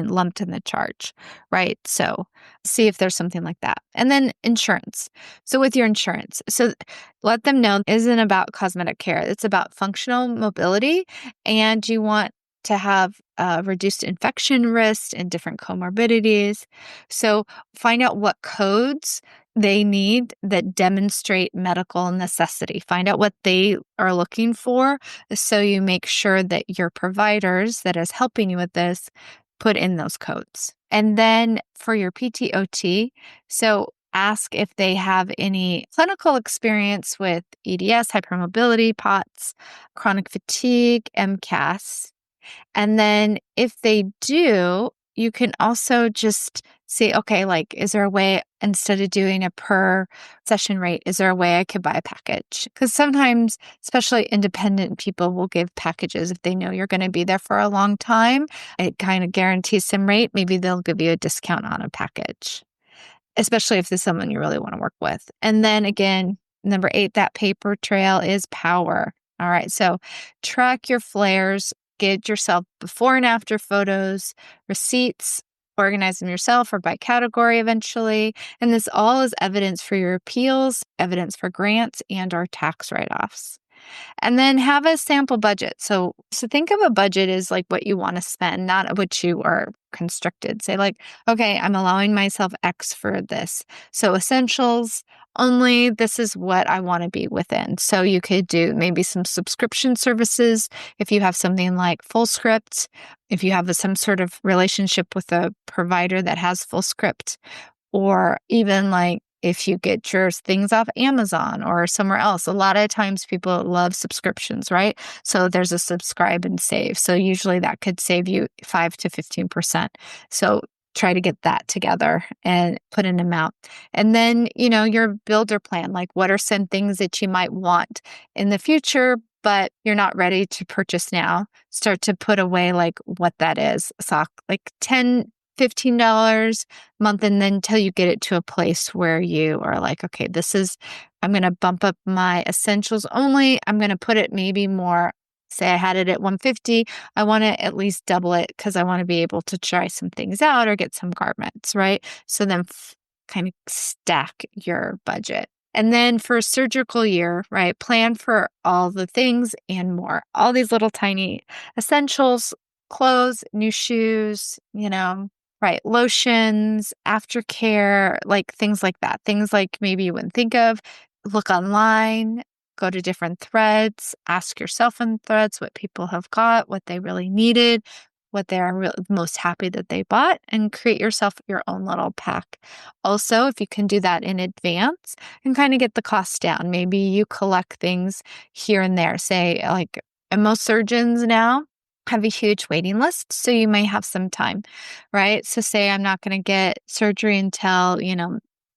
lumped in the charge, right? So see if there's something like that. And then insurance. So with your insurance, so let them know it isn't about cosmetic care. It's about functional mobility, and you want to have reduced infection risk and different comorbidities. So find out what codes they need that demonstrate medical necessity. Find out what they are looking for, so you make sure that your providers that is helping you with this put in those codes. And then for your PTOT, so ask if they have any clinical experience with EDS, hypermobility, POTS, chronic fatigue, MCAS. And then if they do, you can also just say, okay, like, is there a way, instead of doing a per session rate, is there a way I could buy a package? Because sometimes, especially independent people, will give packages if they know you're going to be there for a long time. It kind of guarantees some rate. Maybe they'll give you a discount on a package, especially if there's someone you really want to work with. And then again, number 8, that paper trail is power. All right. So track your flares, get yourself before and after photos, receipts, organize them yourself or by category eventually. And this all is evidence for your appeals, evidence for grants, and our tax write-offs. And then have a sample budget. So think of a budget as like what you want to spend, not what you are constricted. Say like, okay, I'm allowing myself X for this. So essentials only, this is what I want to be within. So you could do maybe some subscription services. If you have something like FullScript, if you have some sort of relationship with a provider that has FullScript, or even like if you get your things off Amazon or somewhere else. A lot of times people love subscriptions, right? So there's a subscribe and save. So usually that could save you 5 to 15%. So try to get that together and put an amount. And then, your builder plan, like what are some things that you might want in the future, but you're not ready to purchase now? Start to put away like what that is. So like $15 a month, and then until you get it to a place where you are like, okay, I'm going to bump up my essentials only. I'm going to put it maybe more. Say I had it at $150. I want to at least double it because I want to be able to try some things out or get some garments, right? So then kind of stack your budget. And then for a surgical year, right, plan for all the things and more. All these little tiny essentials, clothes, new shoes, right, lotions, aftercare, like things like that. Things like maybe you wouldn't think of. Look online, go to different threads, ask yourself in threads what people have got, what they really needed, what they're most happy that they bought, and create yourself your own little pack. Also, if you can do that in advance and kind of get the cost down, maybe you collect things here and there. Say like, and most surgeons now have a huge waiting list, so you may have some time, right? So say I'm not going to get surgery until,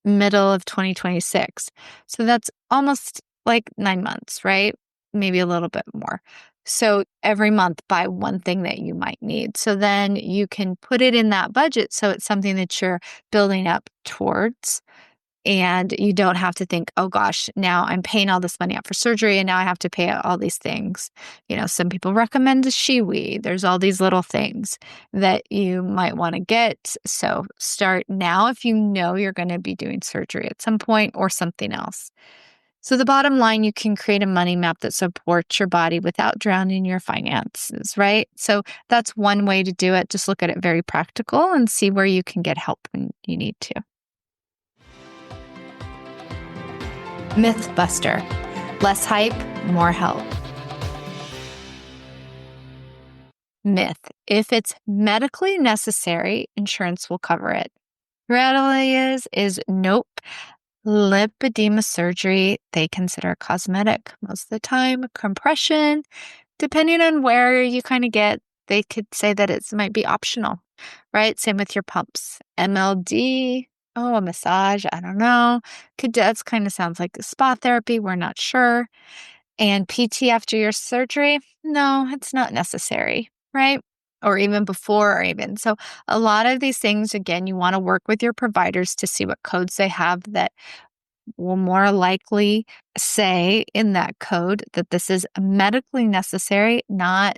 middle of 2026. So that's almost like 9 months, right? Maybe a little bit more. So every month buy one thing that you might need. So then you can put it in that budget. So it's something that you're building up towards. And you don't have to think, oh gosh, now I'm paying all this money out for surgery and now I have to pay out all these things. Some people recommend a Shiwi. There's all these little things that you might want to get. So start now if you know you're going to be doing surgery at some point or something else. So the bottom line, you can create a money map that supports your body without drowning your finances, right? So that's one way to do it. Just look at it very practical and see where you can get help when you need to. Mythbuster. Less hype, more help. Myth. If it's medically necessary, insurance will cover it. Reality is nope. Lipedema surgery, they consider cosmetic most of the time. Compression, depending on where you kind of get, they could say that it might be optional, right? Same with your pumps. MLD, a massage, I don't know. That kind of sounds like spa therapy. We're not sure. And PT after your surgery, no, it's not necessary, right? Or even before, or even. So a lot of these things, again, you want to work with your providers to see what codes they have that will more likely say in that code that this is medically necessary, not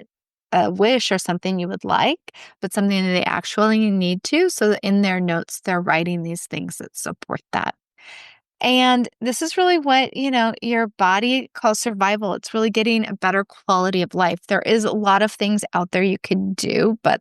a wish or something you would like, but something that they actually need to. So that in their notes, they're writing these things that support that. And this is really what, your body calls survival. It's really getting a better quality of life. There is a lot of things out there you could do, but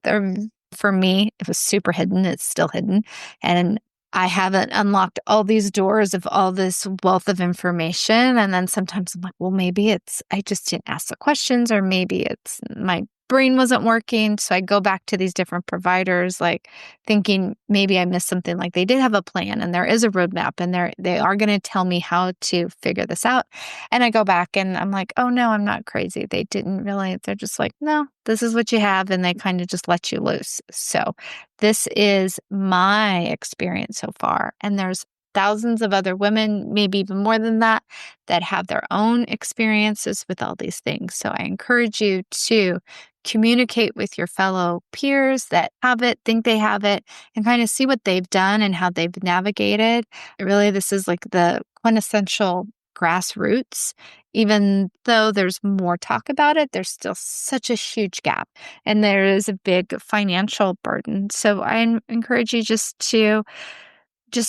for me, it was super hidden. It's still hidden. And I haven't unlocked all these doors of all this wealth of information. And then sometimes I'm like, well, maybe I just didn't ask the questions, or maybe it's my brain wasn't working. So I go back to these different providers, like thinking maybe I missed something. Like they did have a plan and there is a roadmap and they are going to tell me how to figure this out. And I go back and I'm like, oh no, I'm not crazy. They didn't really, they're just like, no, this is what you have. And they kind of just let you loose. So this is my experience so far. And there's thousands of other women, maybe even more than that have their own experiences with all these things. So I encourage you to communicate with your fellow peers that have it, think they have it, and kind of see what they've done and how they've navigated. Really, this is like the quintessential grassroots. Even though there's more talk about it, there's still such a huge gap and there is a big financial burden. So I encourage you just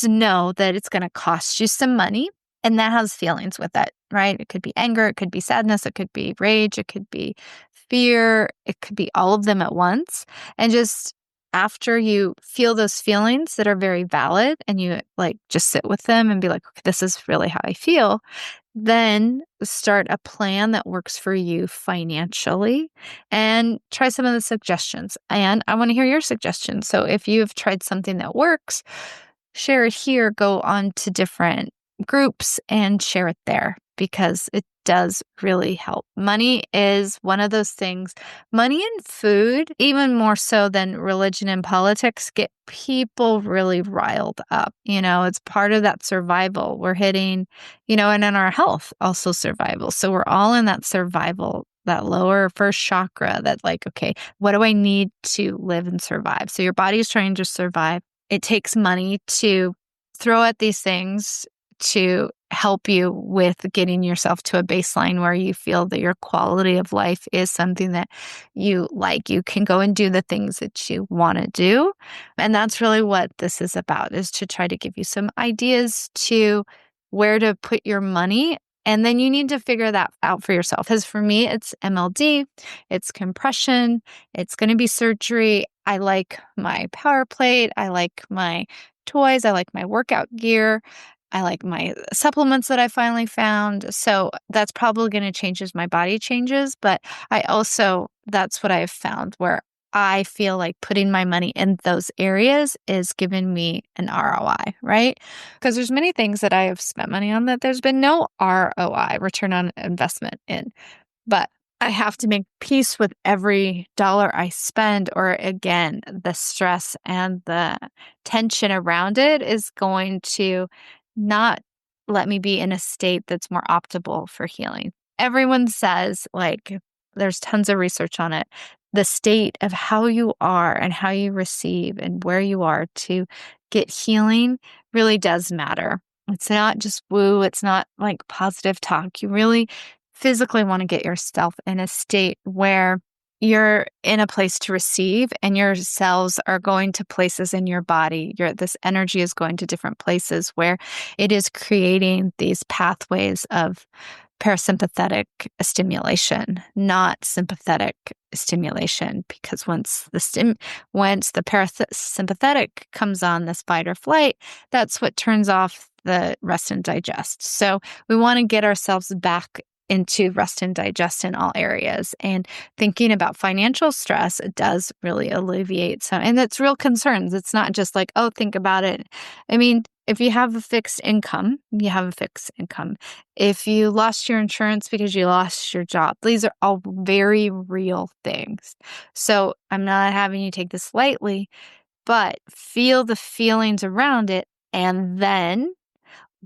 know that it's going to cost you some money, and that has feelings with it, right? It could be anger, it could be sadness, it could be rage, it could be fear, it could be all of them at once. And just after you feel those feelings that are very valid and you just sit with them and be like, okay, this is really how I feel, then start a plan that works for you financially and try some of the suggestions. And I want to hear your suggestions. So if you've tried something that works, share it here, go on to different groups and share it there because it does really help. Money is one of those things. Money and food, even more so than religion and politics, get people really riled up. It's part of that survival. We're hitting, and in our health, also survival. So we're all in that survival, that lower first chakra that okay, what do I need to live and survive? So your body is trying to survive. It takes money to throw at these things to help you with getting yourself to a baseline where you feel that your quality of life is something that you like. You can go and do the things that you want to do. And that's really what this is about, is to try to give you some ideas to where to put your money. And then you need to figure that out for yourself. Because for me, it's MLD, it's compression, it's going to be surgery. I like my power plate. I like my toys. I like my workout gear. I like my supplements that I finally found. So that's probably going to change as my body changes. But that's what I've found where I feel like putting my money in those areas is giving me an ROI, right? Because there's many things that I have spent money on that there's been no ROI, return on investment in. But I have to make peace with every dollar I spend, or again, the stress and the tension around it is going to not let me be in a state that's more optimal for healing. Everyone says, there's tons of research on it. The state of how you are and how you receive and where you are to get healing really does matter. It's not just woo. It's not like positive talk. You really physically want to get yourself in a state where you're in a place to receive and your cells are going to places in your body. This energy is going to different places where it is creating these pathways of parasympathetic stimulation, not sympathetic stimulation. Because once the parasympathetic comes on, this fight or flight, that's what turns off the rest and digest. So we want to get ourselves back into rest and digest in all areas. And thinking about financial stress, it does really alleviate some, and it's real concerns. It's not just like, oh, think about it. I mean, if you have a fixed income, you have a fixed income. If you lost your insurance because you lost your job, these are all very real things. So I'm not having you take this lightly, but feel the feelings around it and then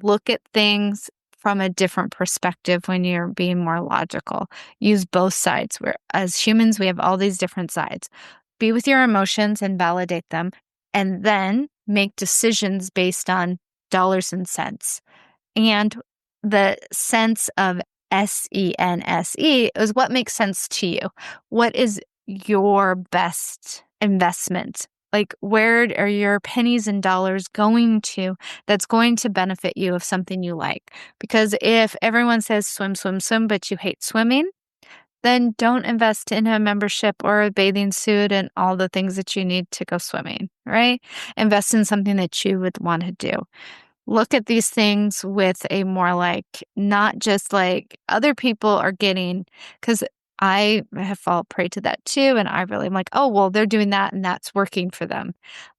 look at things from a different perspective when you're being more logical. Use both sides. Where as humans, we have all these different sides. Be with your emotions and validate them, and then make decisions based on dollars and cents. And the sense of SENSE is what makes sense to you. What is your best investment? Like, where are your pennies and dollars going to that's going to benefit you of something you like? Because if everyone says swim, swim, swim, but you hate swimming, then don't invest in a membership or a bathing suit and all the things that you need to go swimming, right? Invest in something that you would want to do. Look at these things with a more like, not just like other people are getting, because I have fallen prey to that too. And I really am like, oh, well, they're doing that and that's working for them.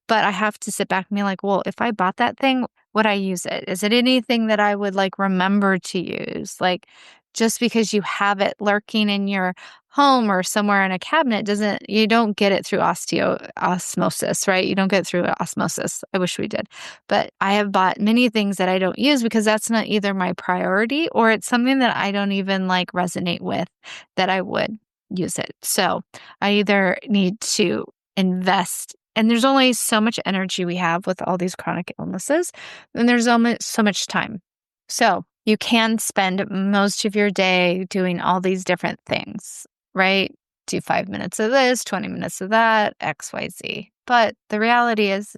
But I have to sit back and be like, well, if I bought that thing, would I use it? Is it anything that I would like remember to use? Like, just because you have it lurking in your home or somewhere in a cabinet you don't get it through osmosis, right? You don't get it through osmosis. I wish we did. But I have bought many things that I don't use because that's not either my priority or it's something that I don't even like resonate with that I would use it. So I either need to invest, and there's only so much energy we have with all these chronic illnesses, and there's almost so much time. So you can spend most of your day doing all these different things, right? Do 5 minutes of this, 20 minutes of that, X, Y, Z. But the reality is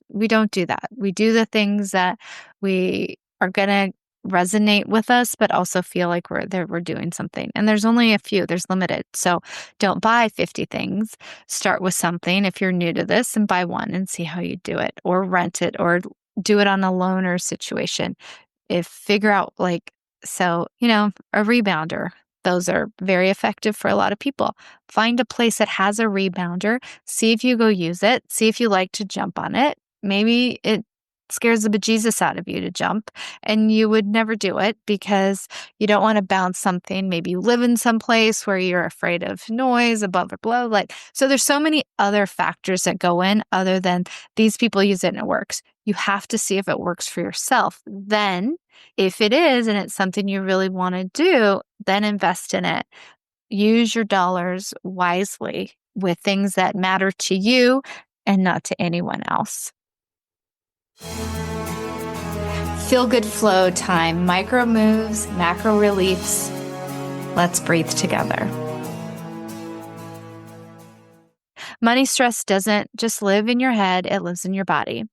we don't do that. We do the things that we are going to resonate with us, but also feel like we're doing something. And there's only a few, there's limited. So don't buy 50 things. Start with something if you're new to this and buy one and see how you do it, or rent it, or do it on a loaner situation. Figure out like, so, a rebounder, those are very effective for a lot of people. Find a place that has a rebounder, see if you go use it, see if you like to jump on it. Maybe it scares the bejesus out of you to jump and you would never do it because you don't want to bounce something. Maybe you live in some place where you're afraid of noise, above or below. So there's so many other factors that go in other than these people use it and it works. You have to see if it works for yourself. Then if it is, and it's something you really want to do, then invest in it. Use your dollars wisely with things that matter to you and not to anyone else. Feel good flow time, micro moves, macro reliefs. Let's breathe together. Money stress doesn't just live in your head, it lives in your body.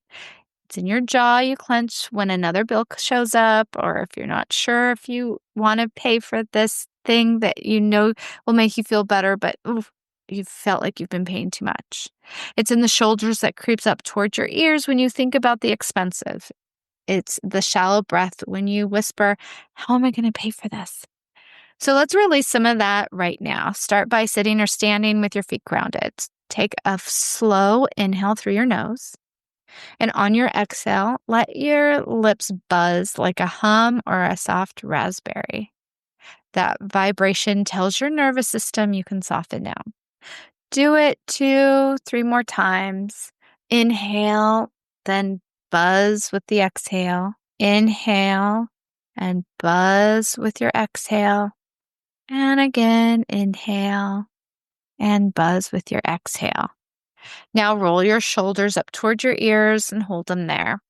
It's in your jaw, you clench when another bill shows up, or if you're not sure if you want to pay for this thing that you know will make you feel better, but you felt like you've been paying too much. It's in the shoulders that creeps up towards your ears when you think about the expensive. It's the shallow breath when you whisper, how am I going to pay for this? So let's release some of that right now. Start by sitting or standing with your feet grounded. Take a slow inhale through your nose. And on your exhale, let your lips buzz like a hum or a soft raspberry. That vibration tells your nervous system you can soften down. Do it 2-3 more times. Inhale, then buzz with the exhale. Inhale and buzz with your exhale. And again, inhale and buzz with your exhale. Now roll your shoulders up towards your ears and hold them there.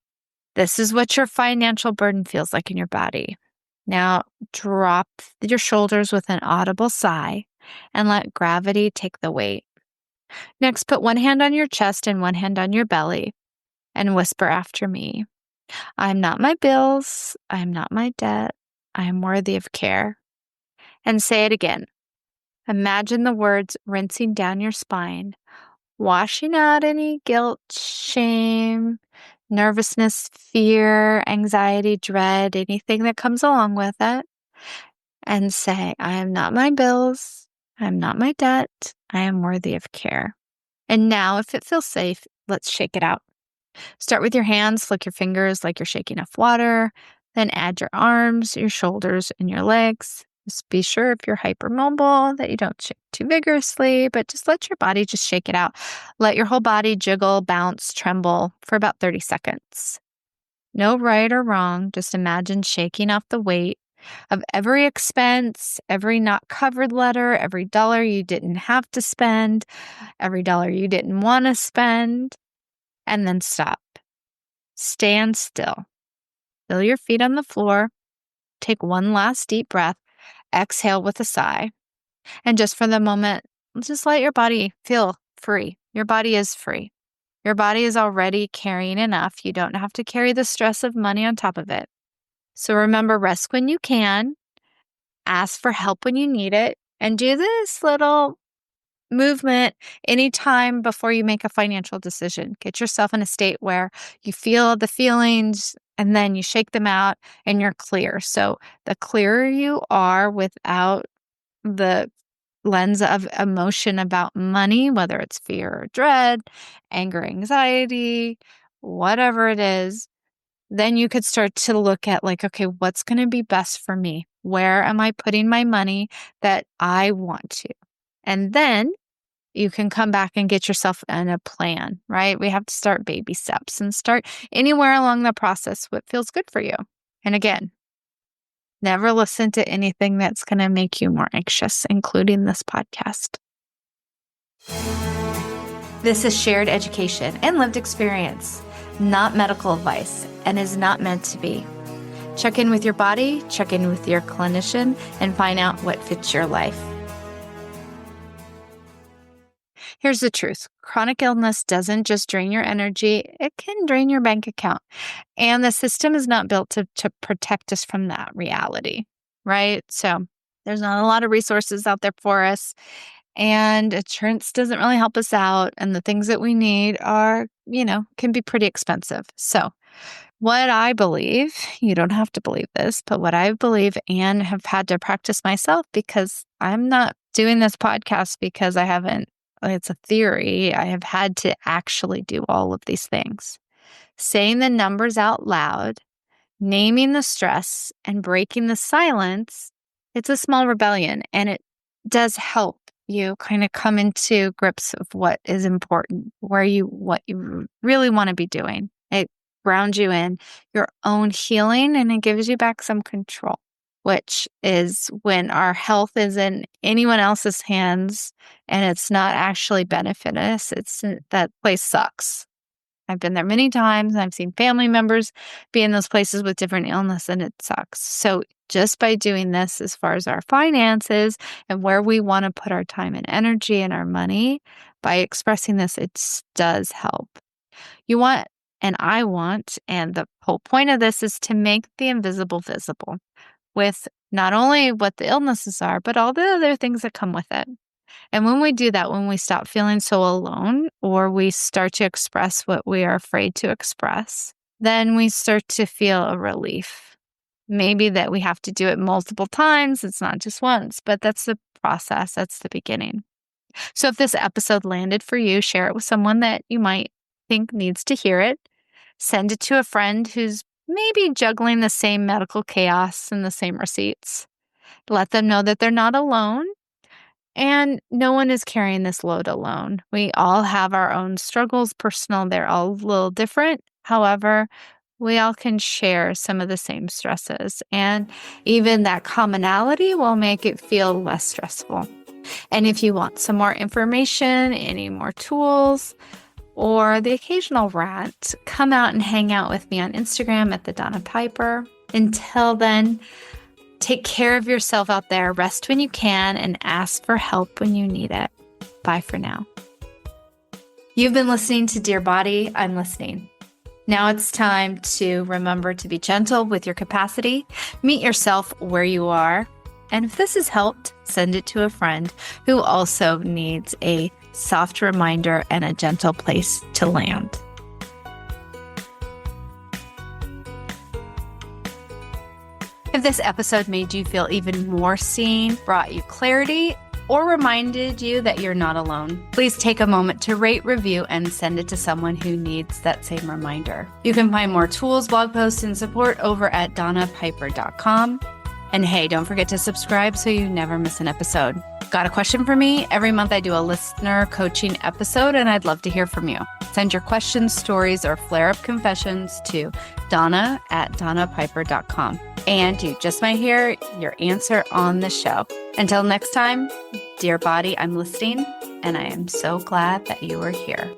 This is what your financial burden feels like in your body. Now, drop your shoulders with an audible sigh and let gravity take the weight. Next, put one hand on your chest and one hand on your belly and whisper after me. I'm not my bills. I am not my debt. I am worthy of care. And say it again. Imagine the words rinsing down your spine, washing out any guilt, shame, nervousness, fear, anxiety, dread, anything that comes along with it. And say, I am not my bills. I am not my debt. I am worthy of care. And now, if it feels safe, let's shake it out. Start with your hands, flick your fingers like you're shaking off water. Then add your arms, your shoulders, and your legs. Just be sure if you're hypermobile that you don't shake too vigorously, but just let your body just shake it out. Let your whole body jiggle, bounce, tremble for about 30 seconds. No right or wrong. Just imagine shaking off the weight of every expense, every not covered letter, every dollar you didn't have to spend, every dollar you didn't want to spend, and then stop. Stand still. Feel your feet on the floor. Take one last deep breath. Exhale with a sigh. And just for the moment, just let your body feel free. Your body is free. Your body is already carrying enough. You don't have to carry the stress of money on top of it. So remember, rest when you can, ask for help when you need it, and do this little movement anytime before you make a financial decision. Get yourself in a state where you feel the feelings and then you shake them out and you're clear. So the clearer you are without the lens of emotion about money, whether it's fear or dread, anger, anxiety, whatever it is, then you could start to look at like, okay, what's going to be best for me? Where am I putting my money that I want to? And then you can come back and get yourself in a plan, right? We have to start baby steps and start anywhere along the process what feels good for you. And again, never listen to anything that's going to make you more anxious, including this podcast. This is shared education and lived experience, not medical advice, and is not meant to be. Check in with your body, check in with your clinician, and find out what fits your life. Here's the truth. Chronic illness doesn't just drain your energy, it can drain your bank account. And the system is not built to protect us from that reality, right? So there's not a lot of resources out there for us. And insurance doesn't really help us out. And the things that we need are, can be pretty expensive. So what I believe, you don't have to believe this, but what I believe and have had to practice myself, because I'm not doing this podcast because it's a theory. I have had to actually do all of these things. Saying the numbers out loud, naming the stress, and breaking the silence, it's a small rebellion, and it does help you kind of come into grips of what is important, what you really want to be doing. It grounds you in your own healing, and it gives you back some control, which is when our health is in anyone else's hands and it's not actually benefit us. That place sucks. I've been there many times. I've seen family members be in those places with different illness, and it sucks. So just by doing this, as far as our finances and where we want to put our time and energy and our money, by expressing this, it does help. You want, and I want, and the whole point of this is to make the invisible visible with not only what the illnesses are, but all the other things that come with it. And when we do that, when we stop feeling so alone, or we start to express what we are afraid to express, then we start to feel a relief. Maybe that we have to do it multiple times. It's not just once, but that's the process. That's the beginning. So if this episode landed for you, share it with someone that you might think needs to hear it. Send it to a friend who's maybe juggling the same medical chaos and the same receipts. Let them know that they're not alone. And no one is carrying this load alone. We all have our own struggles, personal. They're all a little different. However, we all can share some of the same stresses. And even that commonality will make it feel less stressful. And if you want some more information, any more tools, or the occasional rant, come out and hang out with me on Instagram at the Donna Piper. Until then, take care of yourself out there, rest when you can, and ask for help when you need it. Bye for now. You've been listening to Dear Body, I'm listening. Now it's time to remember to be gentle with your capacity, meet yourself where you are, and if this has helped, send it to a friend who also needs a soft reminder and a gentle place to land. If this episode made you feel even more seen, brought you clarity, or reminded you that you're not alone, please take a moment to rate, review, and send it to someone who needs that same reminder. You can find more tools, blog posts, and support over at donnapiper.com. And hey, don't forget to subscribe so you never miss an episode. Got a question for me? Every month I do a listener coaching episode, and I'd love to hear from you. Send your questions, stories, or flare-up confessions to donna@donnapiper.com. And you just might hear your answer on the show. Until next time, dear body, I'm listening, and I am so glad that you are here.